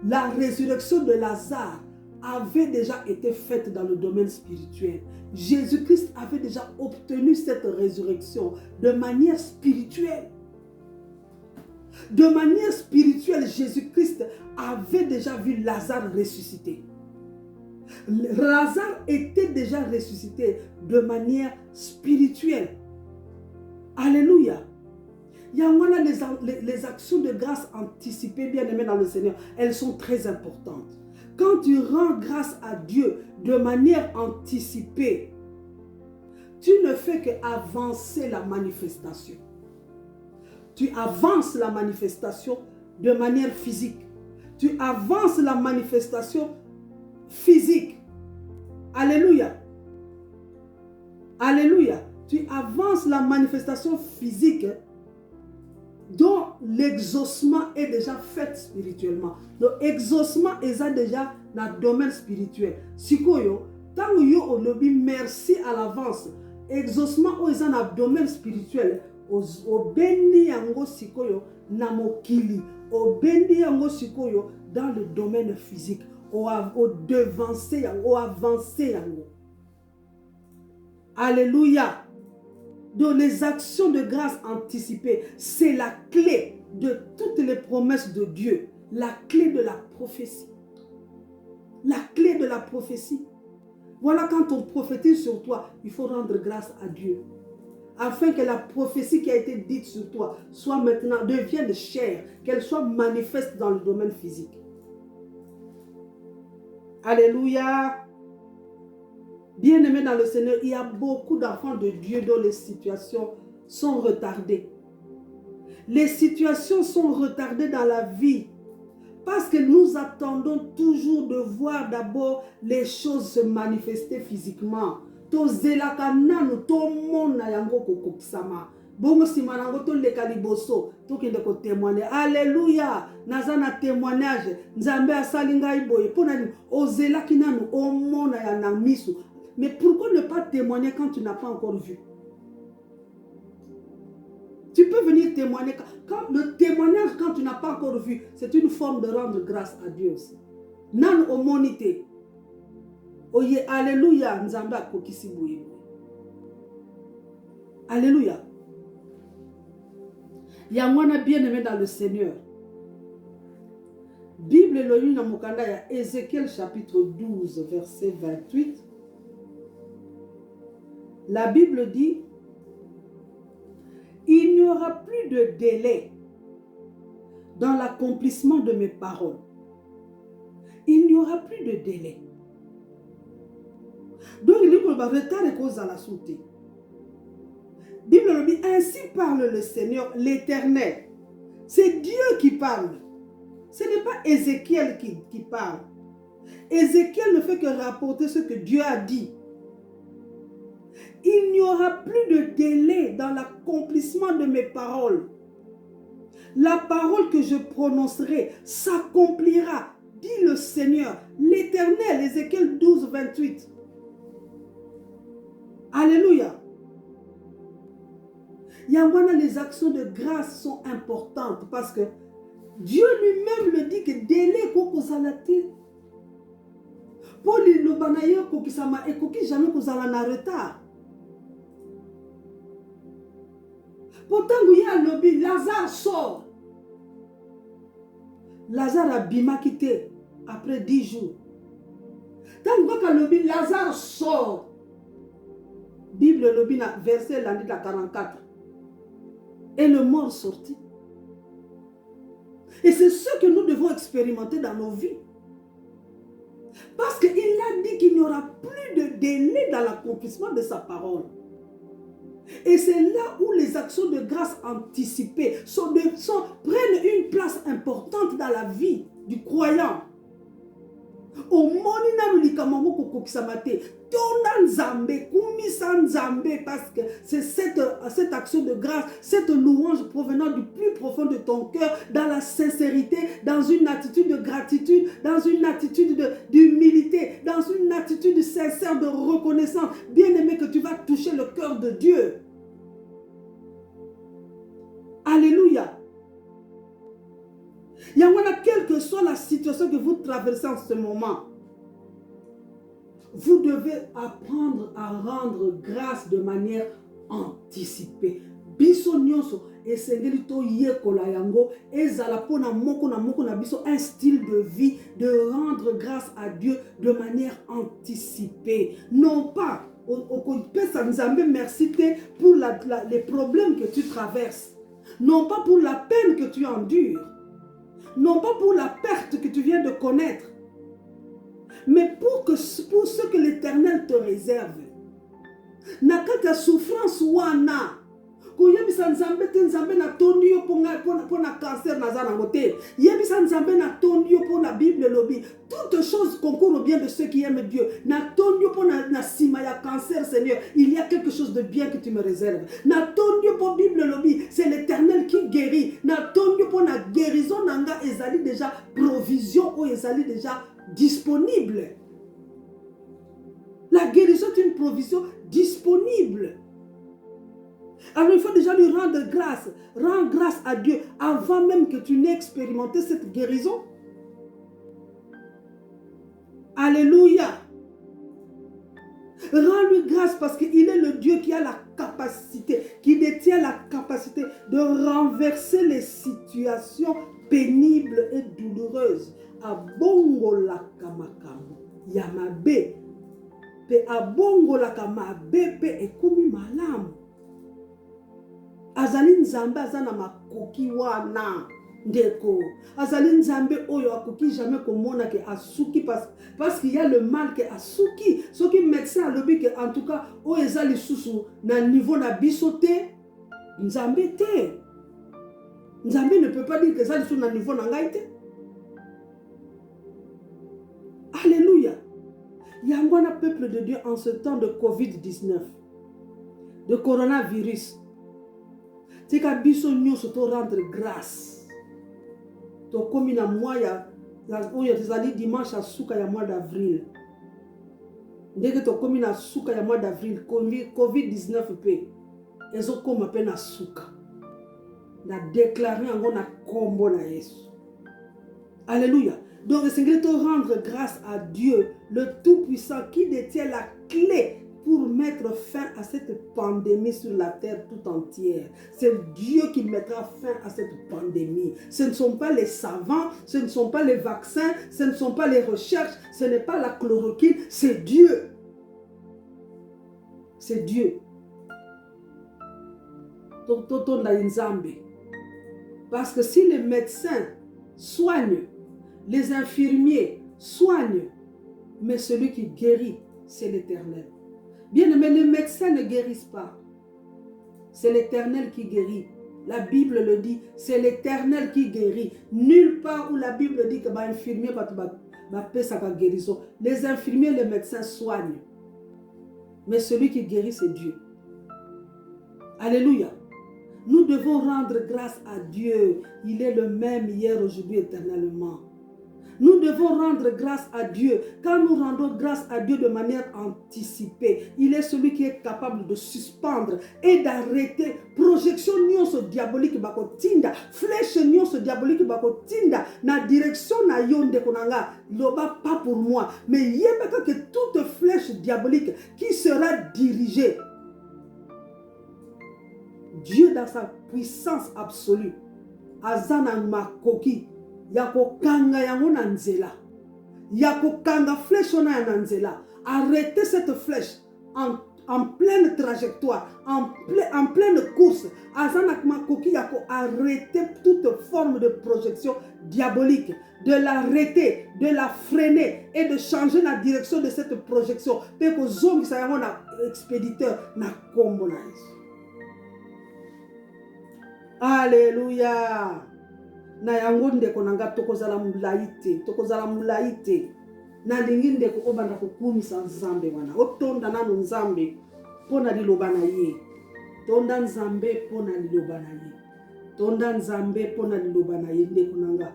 La résurrection de Lazare avait déjà été faite dans le domaine spirituel. Jésus-Christ avait déjà obtenu cette résurrection de manière spirituelle. De manière spirituelle, Jésus-Christ avait déjà vu Lazare ressusciter. Lazare était déjà ressuscité de manière spirituelle. Alléluia. Il y a les actions de grâce anticipées, bien aimées dans le Seigneur, elles sont très importantes. Quand tu rends grâce à Dieu de manière anticipée, tu ne fais qu'avancer la manifestation. Tu avances la manifestation de manière physique. Tu avances la manifestation physique. Alléluia. Alléluia. Tu avances la manifestation physique dont l'exaucement est déjà fait spirituellement. Donc, exaucement est déjà dans le domaine spirituel. Sikoyo, tant que yo au lobby, merci à l'avance. Exaucement est dans le domaine spirituel. Au bendi yango sikoyo na mokili. Au bendi yango sikoyo dans le domaine physique. Au devancer yango, au avancer yango. Alléluia. Donc les actions de grâce anticipées, c'est la clé de toutes les promesses de Dieu. La clé de la prophétie. La clé de la prophétie. Voilà, quand on prophétise sur toi, il faut rendre grâce à Dieu. Afin que la prophétie qui a été dite sur toi soit maintenant, devienne chair, qu'elle soit manifeste dans le domaine physique. Alléluia. Bien-aimés dans le Seigneur, il y a beaucoup d'enfants de Dieu dont les situations sont retardées. Les situations sont retardées dans la vie parce que nous attendons toujours de voir d'abord les choses se manifester physiquement. Alléluia. Nazana témoignage. Nzambe asali ngai boye. Ponani ozelaki nanu omona ya na misu. Mais pourquoi ne pas témoigner quand tu n'as pas encore vu? Tu peux venir témoigner. Quand le témoignage, quand tu n'as pas encore vu, c'est une forme de rendre grâce à Dieu aussi. Nan omonité. Oye, alléluia. Nzambe akokisi boye. Alléluia. Il y a moi bien aimé dans le Seigneur. Bible Elohim na mokanda ya Ézéchiel chapitre 12 verset 28. La Bible dit, il n'y aura plus de délai dans l'accomplissement de mes paroles. il n'y aura plus de délai. Donc, il dit que le retard est cause à la santé. Bible le dit, ainsi parle le Seigneur, l'Éternel. C'est Dieu qui parle. Ce n'est pas Ézéchiel qui parle. Ézéchiel ne fait que rapporter ce que Dieu a dit. Il n'y aura plus de délai dans l'accomplissement de mes paroles. La parole que je prononcerai s'accomplira, dit le Seigneur, l'Éternel. Ézéchiel 12, 28. Alléluia. Yangwana, les actions de grâce sont importantes parce que Dieu lui-même le dit que délai kokozalate. Pour le banaye kokisama et koki jamais kozala na retard. Pourtant, il y a le lobby, Lazare sort. Lazare a bima quitté après 10 jours. Tant que le lobby, Lazare sort. Bible le lobby, verset lundi 44. Et le mort sortit. Et c'est ce que nous devons expérimenter dans nos vies. Parce qu'il a dit qu'il n'y aura plus de délai dans l'accomplissement de sa parole. Et c'est là où les actions de grâce anticipées prennent une place importante dans la vie du croyant. Au parce que c'est cette action de grâce, cette louange provenant du plus profond de ton cœur, dans la sincérité, dans une attitude de gratitude, dans une attitude d'humilité, dans une attitude sincère de reconnaissance. Bien-aimé, que tu vas toucher le cœur de Dieu. Alléluia. Yangwana, quelle que soit la situation que vous traversez en ce moment, vous devez apprendre à rendre grâce de manière anticipée. Biso nyonso esengeli to yekola yango ezala pona moko na biso un style de vie de rendre grâce à Dieu de manière anticipée. Non pas merci pour les problèmes que tu traverses. Non pas pour la peine que tu endures. Non pas pour la perte que tu viens de connaître. Mais pour ce que l'Éternel te réserve. Nakata souffrance wana. Koyebisa nzambe te nzambe na tondi yo pona cancer na zana ngote. Yebisa nzambe na tondi yo pona Bible lobi. Toutes choses concourent au bien de ceux qui aiment Dieu. Na tondi yo pona na sima ya cancer, Seigneur. Il y a quelque chose de bien que tu me réserves. Na tondi yo pona Bible lobi. C'est l'Éternel qui guérit. Na tondi yo pona guérison nanga ezali déjà provision ou ezali déjà disponible. La guérison est une provision disponible. Alors il faut déjà lui rendre grâce. Rends grâce à Dieu avant même que tu n'aies expérimenté cette guérison. Alléluia. Rends-lui grâce parce qu'il est le Dieu qui a la capacité, qui détient la capacité de renverser les situations pénibles et douloureuses. Abongo la kamakamu. Yamabe. Pe abongo la kamabe pe ekumi malamu. Azali nzambe azana makoki wana ndeko. Azali nzambe oyo akoki jamais komona ke asuki parce qu'il y a le mal ke asuki. Ce qui médecin alobi que en tout cas o ezali susu na niveau na bisote nzambe te. Nzambe ne peut pas dire que ezali susu na niveau na ngai te. Alléluia. Yangwana peuple de Dieu en ce temps de Covid-19, de coronavirus. C'est qu'à biso nyonso to rendre grâce. To komi na mois ya tezali dimanche à suka ya mois d'avril. Ndenge to komi na suka ya mois d'avril Covid-19 pe ezo koma pe na suka. Na déclarer yango na kombo na Yesu. Alléluia. Donc, c'est de rendre grâce à Dieu, le Tout-Puissant, qui détient la clé pour mettre fin à cette pandémie sur la terre tout entière. C'est Dieu qui mettra fin à cette pandémie. Ce ne sont pas les savants, ce ne sont pas les vaccins, ce ne sont pas les recherches, ce n'est pas la chloroquine, c'est Dieu. C'est Dieu. Parce que si les médecins soignent, les infirmiers soigne, mais celui qui guérit, c'est l'Éternel. Bien-aimé, les médecins ne guérissent pas. C'est l'Éternel qui guérit. La Bible le dit, c'est l'Éternel qui guérit. Nulle part où la Bible dit que les infirmiers va guérison. Les infirmiers, les médecins soignent. Mais celui qui guérit, c'est Dieu. Alléluia. Nous devons rendre grâce à Dieu. Il est le même hier, aujourd'hui, éternellement. Nous devons rendre grâce à Dieu. Quand nous rendons grâce à Dieu de manière anticipée, il est celui qui est capable de suspendre et d'arrêter projection nyonso diabolique bakotinda, flèche nyonso diabolique bakotinda na direction na yonde konanga, loba pas pour moi, mais yebeka que toute flèche diabolique qui sera dirigée, Dieu dans sa puissance absolue, azana makoki yako kanga yango na nzela, yako kanga flèche na nzela, arrêtez cette flèche en pleine trajectoire, en pleine course, azana makoki yako arrêter toute forme de projection diabolique, de l'arrêter, de la freiner et de changer la direction de cette projection, pour que zongi sa yango na expéditeur na kombo na Yesu. Alléluia. Na yango ndeko nanga tokozala mulaite na lingi ndeko obanda kokumisa nzambe wana otonda nanu nzambe pona liloba na ye, tonda nzambe pona liloba na ye, tonda nzambe pona liloba na ye ndeko nanga,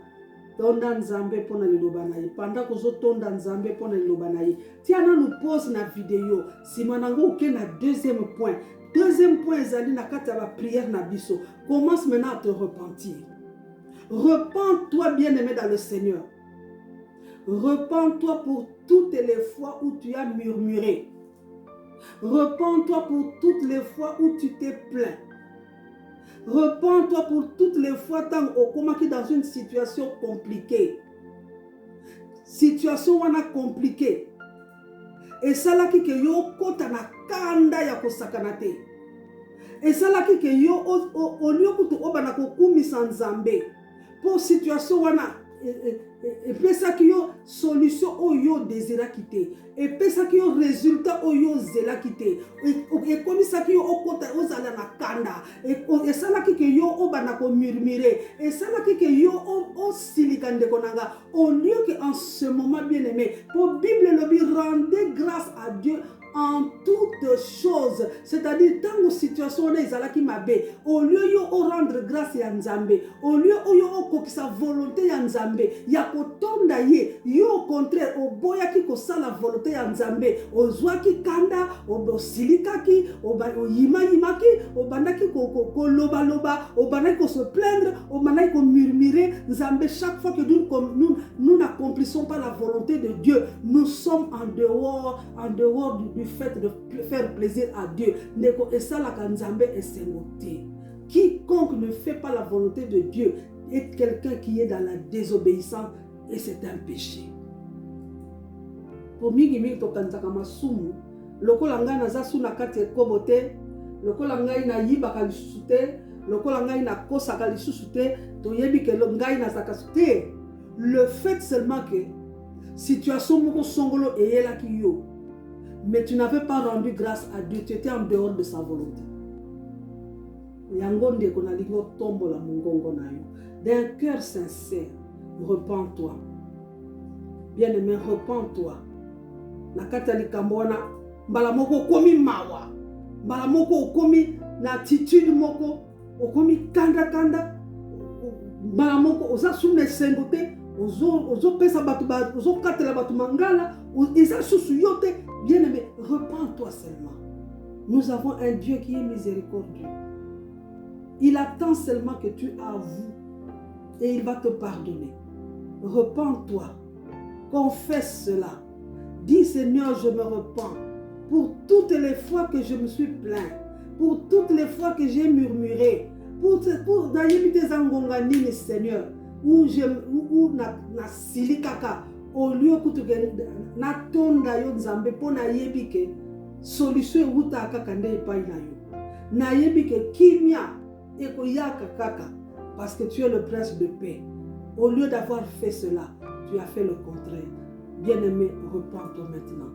tonda nzambe pona liloba na ye, panda kozo tonda nzambe pona liloba na ye. Tia nanu pause na vidéo sima nango oke na deuxième point ezali na kati ya ba prière na biso. Commence maintenant à te repentir. Repends-toi, bien-aimé dans le Seigneur. Repends-toi pour toutes les fois où tu as murmuré. Repends-toi pour toutes les fois où tu t'es plaint. Repends-toi pour toutes les fois tant que dans une situation compliquée. Situation wana compliquée. Et ça là qui que yo kota na kanda ya kosakanate. Et ça là qui que yo au lieu que tu obana kokumisa nzambe. Pour situation wana et pesa ki yo solution o yo désira quitter et pesa ki yo résultat o yo zela quitter et comme ça ki yo okota ozala na kanda et ça là ki yo obana ko murmurer et ça là ki yo o silikande konanga au lieu que en ce moment bien-aimé pour Bible le dit rendez grâce à Dieu en toutes choses, c'est-à-dire tant aux situations les alaki mabe, au lieu yo rendre grâce à Nzambe, au lieu yo sa volonté à Nzambe, ya kotonda ye, yo au contraire au boya ki ko sa la volonté à Nzambe, au zwaki kanda, au silikaki, au yima ki, au bandaki ko loba, au bandaki ko se plaindre, au bandaki ko murmurer, Nzambe chaque fois que nous n'accomplissons pas la volonté de Dieu, nous sommes en dehors du fait de faire plaisir à Dieu. Et ça, la Nzambe est sengoté. Quiconque ne fait pas la volonté de Dieu est quelqu'un qui est dans la désobéissance et c'est un péché. Pour mingi to kanzaka masumu, lokola ngai naza suna kati ekobote, lokola ngai na yiba kalisuté, lokola ngai na kosa kalisuté, to yebi ke ngai na zakasuté. Le fait seulement que situation moko songolo eyela ki yo, mais tu n'avais pas rendu grâce à Dieu, tu étais en dehors de sa volonté. D'un cœur sincère, repens-toi. Bien-aimé, repens-toi. Nakatali kambona, balamoko komi mawa, balamoko komi na attitude moko, okomi kanda, balamoko oza sune sengote, ozo pesa batu ozo katela batu mangala, oza susu yote. Bien-aimé, repens-toi seulement. Nous avons un Dieu qui est miséricordieux. Il attend seulement que tu avoues et il va te pardonner. Repens-toi. Confesse cela. Dis Seigneur, je me repens pour toutes les fois que je me suis plaint, pour toutes les fois que j'ai murmuré, pour d'ailleurs tes angongani, Seigneur, où na silikaka. Au lieu que na tonda yo nzambe pona yebike solution wuta kaka nde epai na yo na yebike kimia eko yaka kaka parce que tu es le prince de paix. Au lieu d'avoir fait cela, tu as fait le contraire. Bien-aimé, repens-toi maintenant.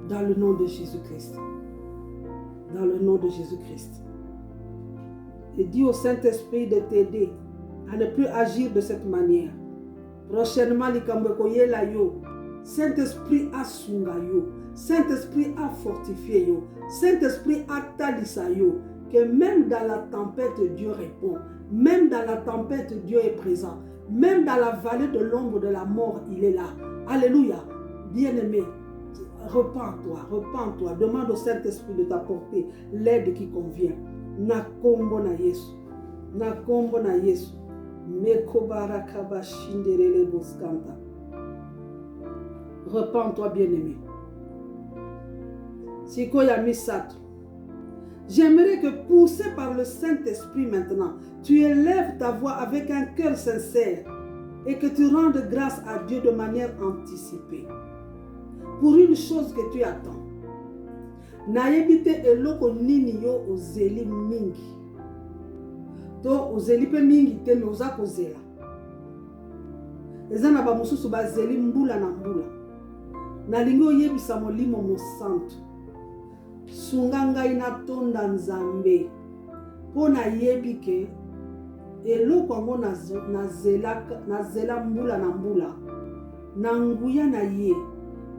Dans le nom de Jésus-Christ. Dans le nom de Jésus-Christ. Et dis au Saint-Esprit de t'aider à ne plus agir de cette manière. Prochainement, Saint-Esprit a sunga yo. Saint-Esprit a fortifié yo. Saint-Esprit a talisa yo. Que même dans la tempête, Dieu répond. Même dans la tempête, Dieu est présent. Même dans la vallée de l'ombre de la mort, il est là. Alléluia. Bien-aimé, repens-toi. Demande au Saint-Esprit de t'apporter l'aide qui convient. Nakombo na Yesu. Nakombo na Yesu. Mekobarakaba shinderele boskanta. Repens-toi, bien-aimé. Siko ya misato. J'aimerais que, poussé par le Saint-Esprit maintenant, tu élèves ta voix avec un cœur sincère et que tu rendes grâce à Dieu de manière anticipée. Pour une chose que tu attends. Naebite eloko nini yo ozeli mingi. To ozeli pe mingi te me oza kozela. Eza na ba mususu bazeli mbula na mbula. Nalingi oyebisa molimo mosantu. Sunga ngai natonda Nzambe. Po nayebi ke eloko yango nazela mbula na mbula. Na nguya na ye.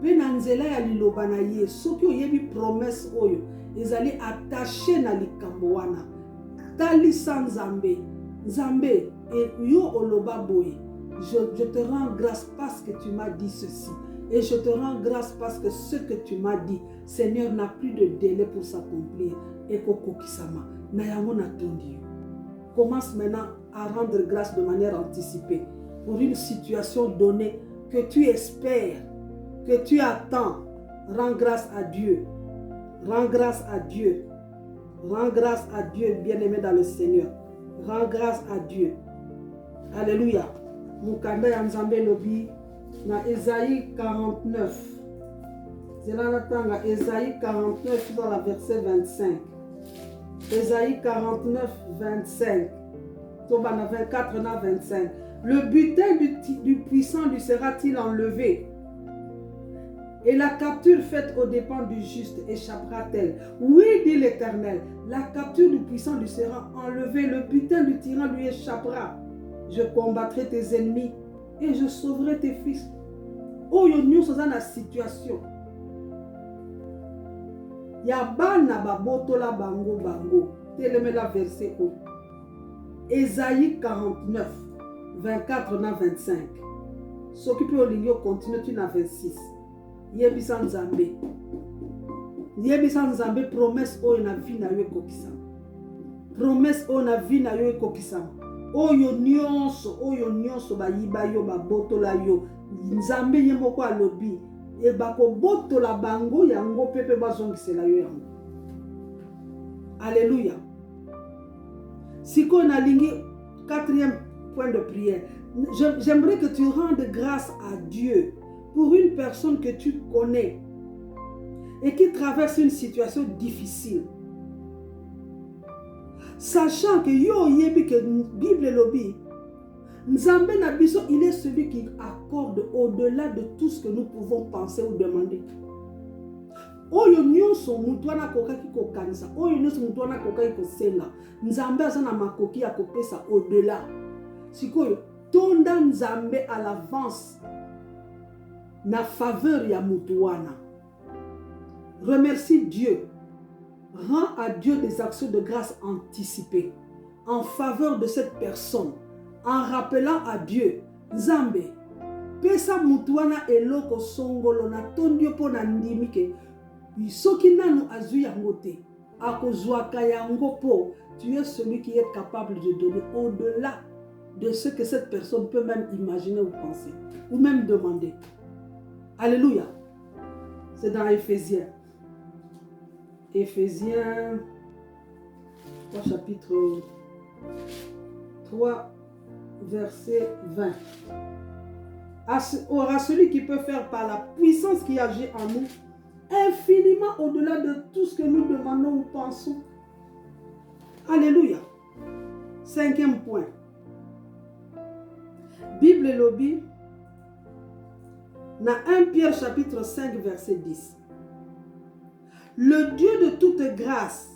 Pe na nzela ya liloba na ye. Soki oyebi promesse oyo. Ezali attaché na likambo wana. Talisa Nzambe. Nzambe, yo oloba boye. Je te rends grâce parce que tu m'as dit ceci. Et je te rends grâce parce que ce que tu m'as dit, Seigneur, n'a plus de délai pour s'accomplir. Et kokokisama. Nayango natondi. Commence maintenant à rendre grâce de manière anticipée pour une situation donnée que tu espères, que tu attends. Rends grâce à Dieu. Rends grâce à Dieu. Rends grâce à Dieu, bien-aimé dans le Seigneur. Rends grâce à Dieu. Alléluia. Mukanda ya Nzambe lobi na Ésaïe 49. C'est là la Ésaïe 49 dans la verset 25. Ésaïe 49, 25. Tobana 24 na 25. Le butin du puissant lui sera-t-il enlevé? Et la capture faite aux dépens du juste échappera-t-elle? Oui, dit l'Éternel, la capture du puissant lui sera enlevée, le butin du tyran lui échappera. Je combattrai tes ennemis et je sauverai tes fils. Oh, nous sommes dans la situation. Yabana babotola bango bango. Télémé la verset haut. Ésaïe 49, 24 na 25. S'occuper au ligne continue tu na 26. Yebisa Nzambe. Yebisa Nzambe promesse o na vie na yo kokisama. Promesse o na vie na yo kokisama. Oyo nyonso bayiba yo babotola yo. Nzambe ye moko alobi e bako botola bango yango pepe bazongisela yo yango. Alléluia. Siko na lingi quatrième point de prière. J'aimerais que tu rendes grâce à Dieu pour une personne que tu connais et qui traverse une situation difficile. Sachant que yo yebi que Bible lobi Nzambe na biso, il est celui qui accorde au-delà de tout ce que nous pouvons penser ou demander. Oyo nyonso mutu wana kokaki kokanisa, oyo nyonso mutu wana kokaki kosenga. Nzambe aza na makoki ya kopesa au-delà. Sikoyo tonda Nzambe à l'avance na faveur ya mutu wana. Remercie Dieu. Rends à Dieu des actions de grâce anticipées en faveur de cette personne. En rappelant à Dieu, Nzambe, pesa mutuana eloko songolo na tondio po na ndimike, soki nanu azu yango te, akozwaka yango po, tu es celui qui est capable de donner au-delà de ce que cette personne peut même imaginer ou penser, ou même demander. Alléluia. C'est dans Éphésiens. Éphésiens, chapitre 3, verset 20. Aura celui qui peut faire par la puissance qui agit en nous infiniment au-delà de tout ce que nous demandons ou pensons. Alléluia. Cinquième point. Bible lobby Dans 1 Pierre chapitre 5 verset 10. Le Dieu de toute grâce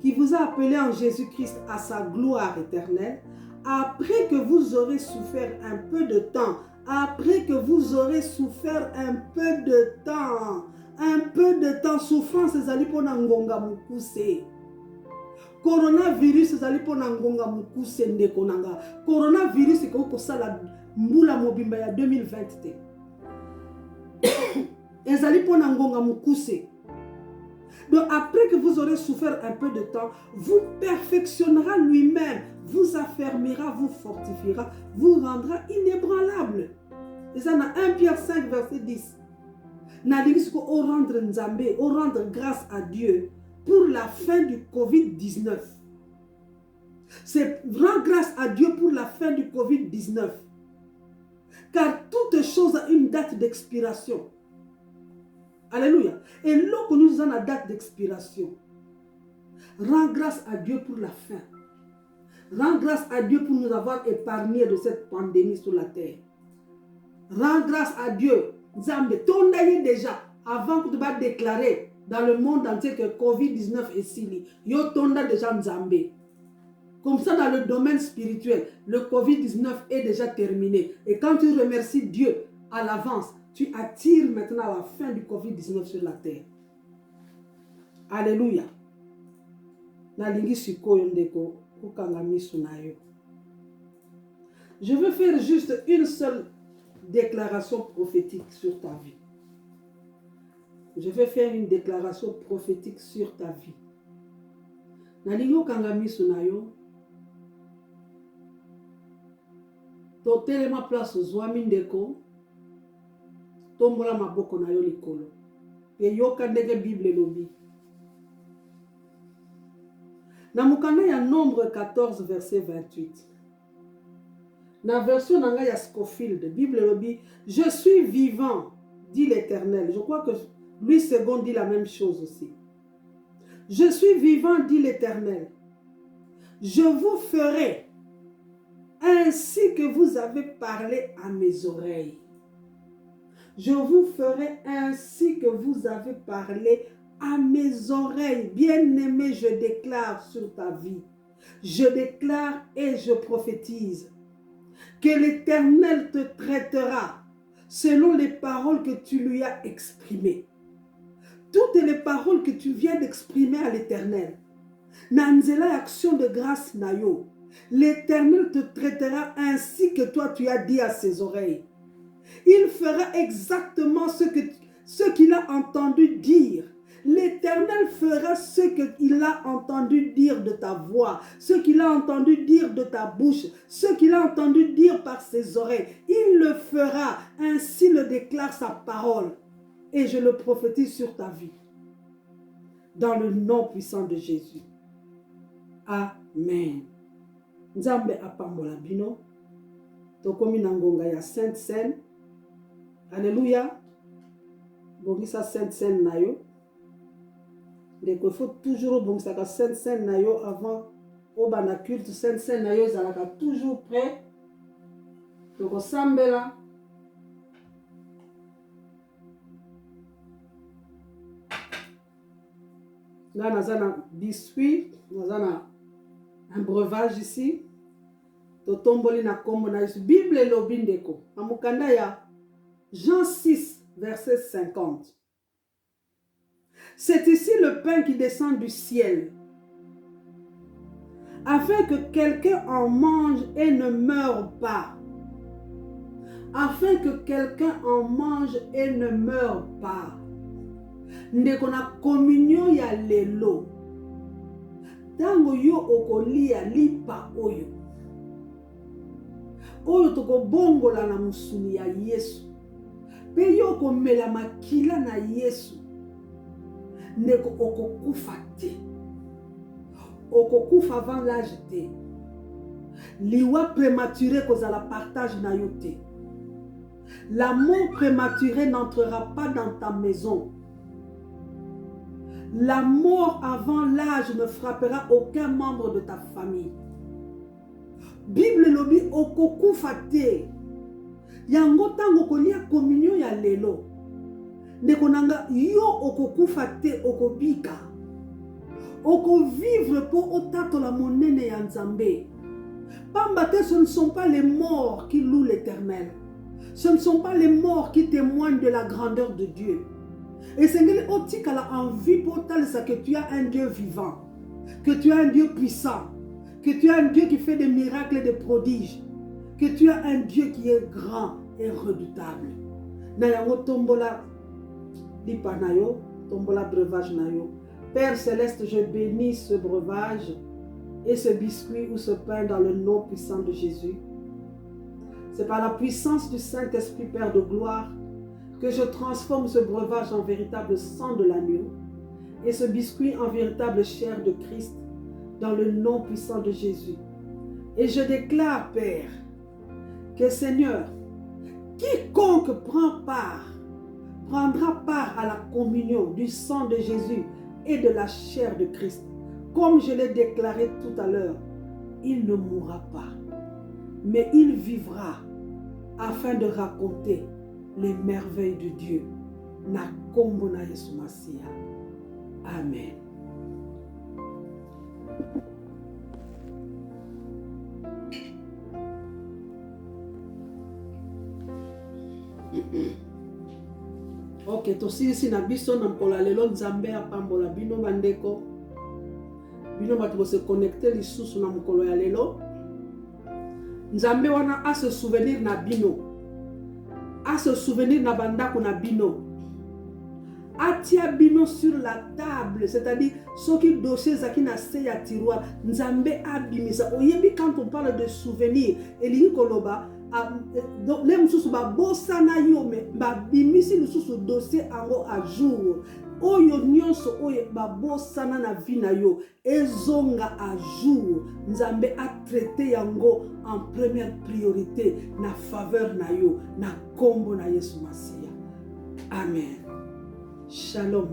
qui vous a appelé en Jésus-Christ à sa gloire éternelle, après que vous aurez souffert un peu de temps, après que vous aurez souffert un peu de temps, souffrance ezali pona ngonga mukuse. Coronavirus ezali pona ngonga mukuse ndeko nanga. Coronavirus eko sala mbula mobimba ya 2020 te. Ezali pona ngonga mukuse. Donc après que vous aurez souffert un peu de temps, vous perfectionnera lui-même, vous affermira, vous fortifiera, vous rendra inébranlable. Et ça dans 1 Pierre 5 verset 10. Au rendre Nzambé, au rendre grâce à Dieu pour la fin du Covid-19. C'est rendre grâce à Dieu pour la fin du Covid-19. Car toute chose a une date d'expiration. Alléluia. Et là que nous avons la date d'expiration. Rends grâce à Dieu pour la fin. Rends grâce à Dieu pour nous avoir épargnés de cette pandémie sur la terre. Rends grâce à Dieu. Zambé, tondaye déjà, avant que tu vas déclarer dans le monde entier que Covid-19 est sili. Yo tonda déjà Nzambé. Comme ça, dans le domaine spirituel, le Covid-19 est déjà terminé. Et quand tu remercies Dieu à l'avance, tu attires maintenant la fin du Covid-19 sur la terre. Alléluia. Je veux faire juste une seule déclaration prophétique sur ta vie. Je vais faire une déclaration prophétique sur ta vie. Nalingo kangami sunayo. Totelema place zwami ndeko. Tombola maboko na yo likolo. E yoka ndenge Bible lobi. Na mukanda ya Nombre 14 verset 28. Na version nanga ya Scofield, Bible lobi, je suis vivant, dit l'Éternel. Je crois que Louis II dit la même chose aussi. Je suis vivant, dit l'Éternel. Je vous ferai ainsi que vous avez parlé à mes oreilles. Je vous ferai ainsi que vous avez parlé à mes oreilles. Bien-aimé, je déclare sur ta vie. Je déclare et je prophétise que l'Éternel te traitera selon les paroles que tu lui as exprimées. Toutes les paroles que tu viens d'exprimer à l'Éternel, Nanzela action de grâce nayo, l'Éternel te traitera ainsi que toi tu as dit à ses oreilles. Il fera exactement ce qu'il a entendu dire. L'Éternel fera ce qu'il a entendu dire de ta voix, ce qu'il a entendu dire de ta bouche, ce qu'il a entendu dire par ses oreilles. Il le fera, ainsi le déclare sa parole. Et je le prophétise sur ta vie. Dans le nom puissant de Jésus. Amen. Nzambe apambola bino. Tokomi nangonga ya Sainte Seine. Alléluia. Bongisa Sainte Seine nayo. Donc il faut toujours bongisa ka Sainte Seine nayo avant au bana culte. Sainte Seine nayo zalaka toujours prêt. Donc sambela. Là, nous avons un biscuit, nous avons un breuvage ici. Totomboli na kombo na Yesu. Bible lobindeko. Amukanda ya Jean 6, verset 50. C'est ici le pain qui descend du ciel, afin que quelqu'un en mange et ne meure pas. Afin que quelqu'un en mange et ne meure pas. Ndeko na communion ya lelo. Tango yo okolia lipa oyo. Oyo toko bongola na musuni ya Yesu. Pe yo komela makila na Yesu. Ndeko okokufa te. Okokufa avant l'âge te. Liwa prématuré kozala partage na yo te. La mort prématurée n'entrera pas dans ta maison. La mort avant l'âge ne frappera aucun membre de ta famille. Bible lobi okokufa te. yango tango kolia communion ya lelo ndeko nanga yo okokufa te okobika okovivre po otatola monene ya Nzambe. Pamba te, ce ne sont pas les morts qui louent l'Éternel. Ce ne sont pas les morts qui témoignent de la grandeur de Dieu. Et c'est en vie pour que tu as un Dieu vivant, que tu as un Dieu puissant, que tu as un Dieu qui fait des miracles et des prodiges, que tu as un Dieu qui est grand et redoutable. Nayango tombola lipa nayo, tombola breuvage nayo. Père Céleste, je bénis ce breuvage et ce biscuit ou ce pain dans le nom puissant de Jésus. C'est par la puissance du Saint-Esprit, Père de gloire, que je transforme ce breuvage en véritable sang de l'agneau et ce biscuit en véritable chair de Christ dans le nom puissant de Jésus. Et je déclare, Père, que Seigneur, quiconque prendra part à la communion du sang de Jésus et de la chair de Christ, comme je l'ai déclaré tout à l'heure, il ne mourra pas, mais il vivra afin de raconter les merveilles de Dieu. Na kombo na Yesu Masia. Amen. Ok, tosisi na biso na mpola lelo Nzambe apambola bino bandeko. Bino bato se connecter lisusu na mokolo ya lelo. Nzambe wana a se souvenir na bino. A se souvenir na bandako na bino. Atia bino sur la table, c'est-à-dire ceux qui dossiers zaki na se ya tiroir. Nzambe abimisa. Oyebi quand on parle de souvenir, elingi koloba donc les mususu ba bosana yo me ba bimisi mususu dossier ango à jour. Oyo nyonso oyo ba bosana na vie na yo ezonga à jour. Nzambe a traité yango en première priorité na faveur na yo na kombo na Yesu Masia. Amen. Shalom.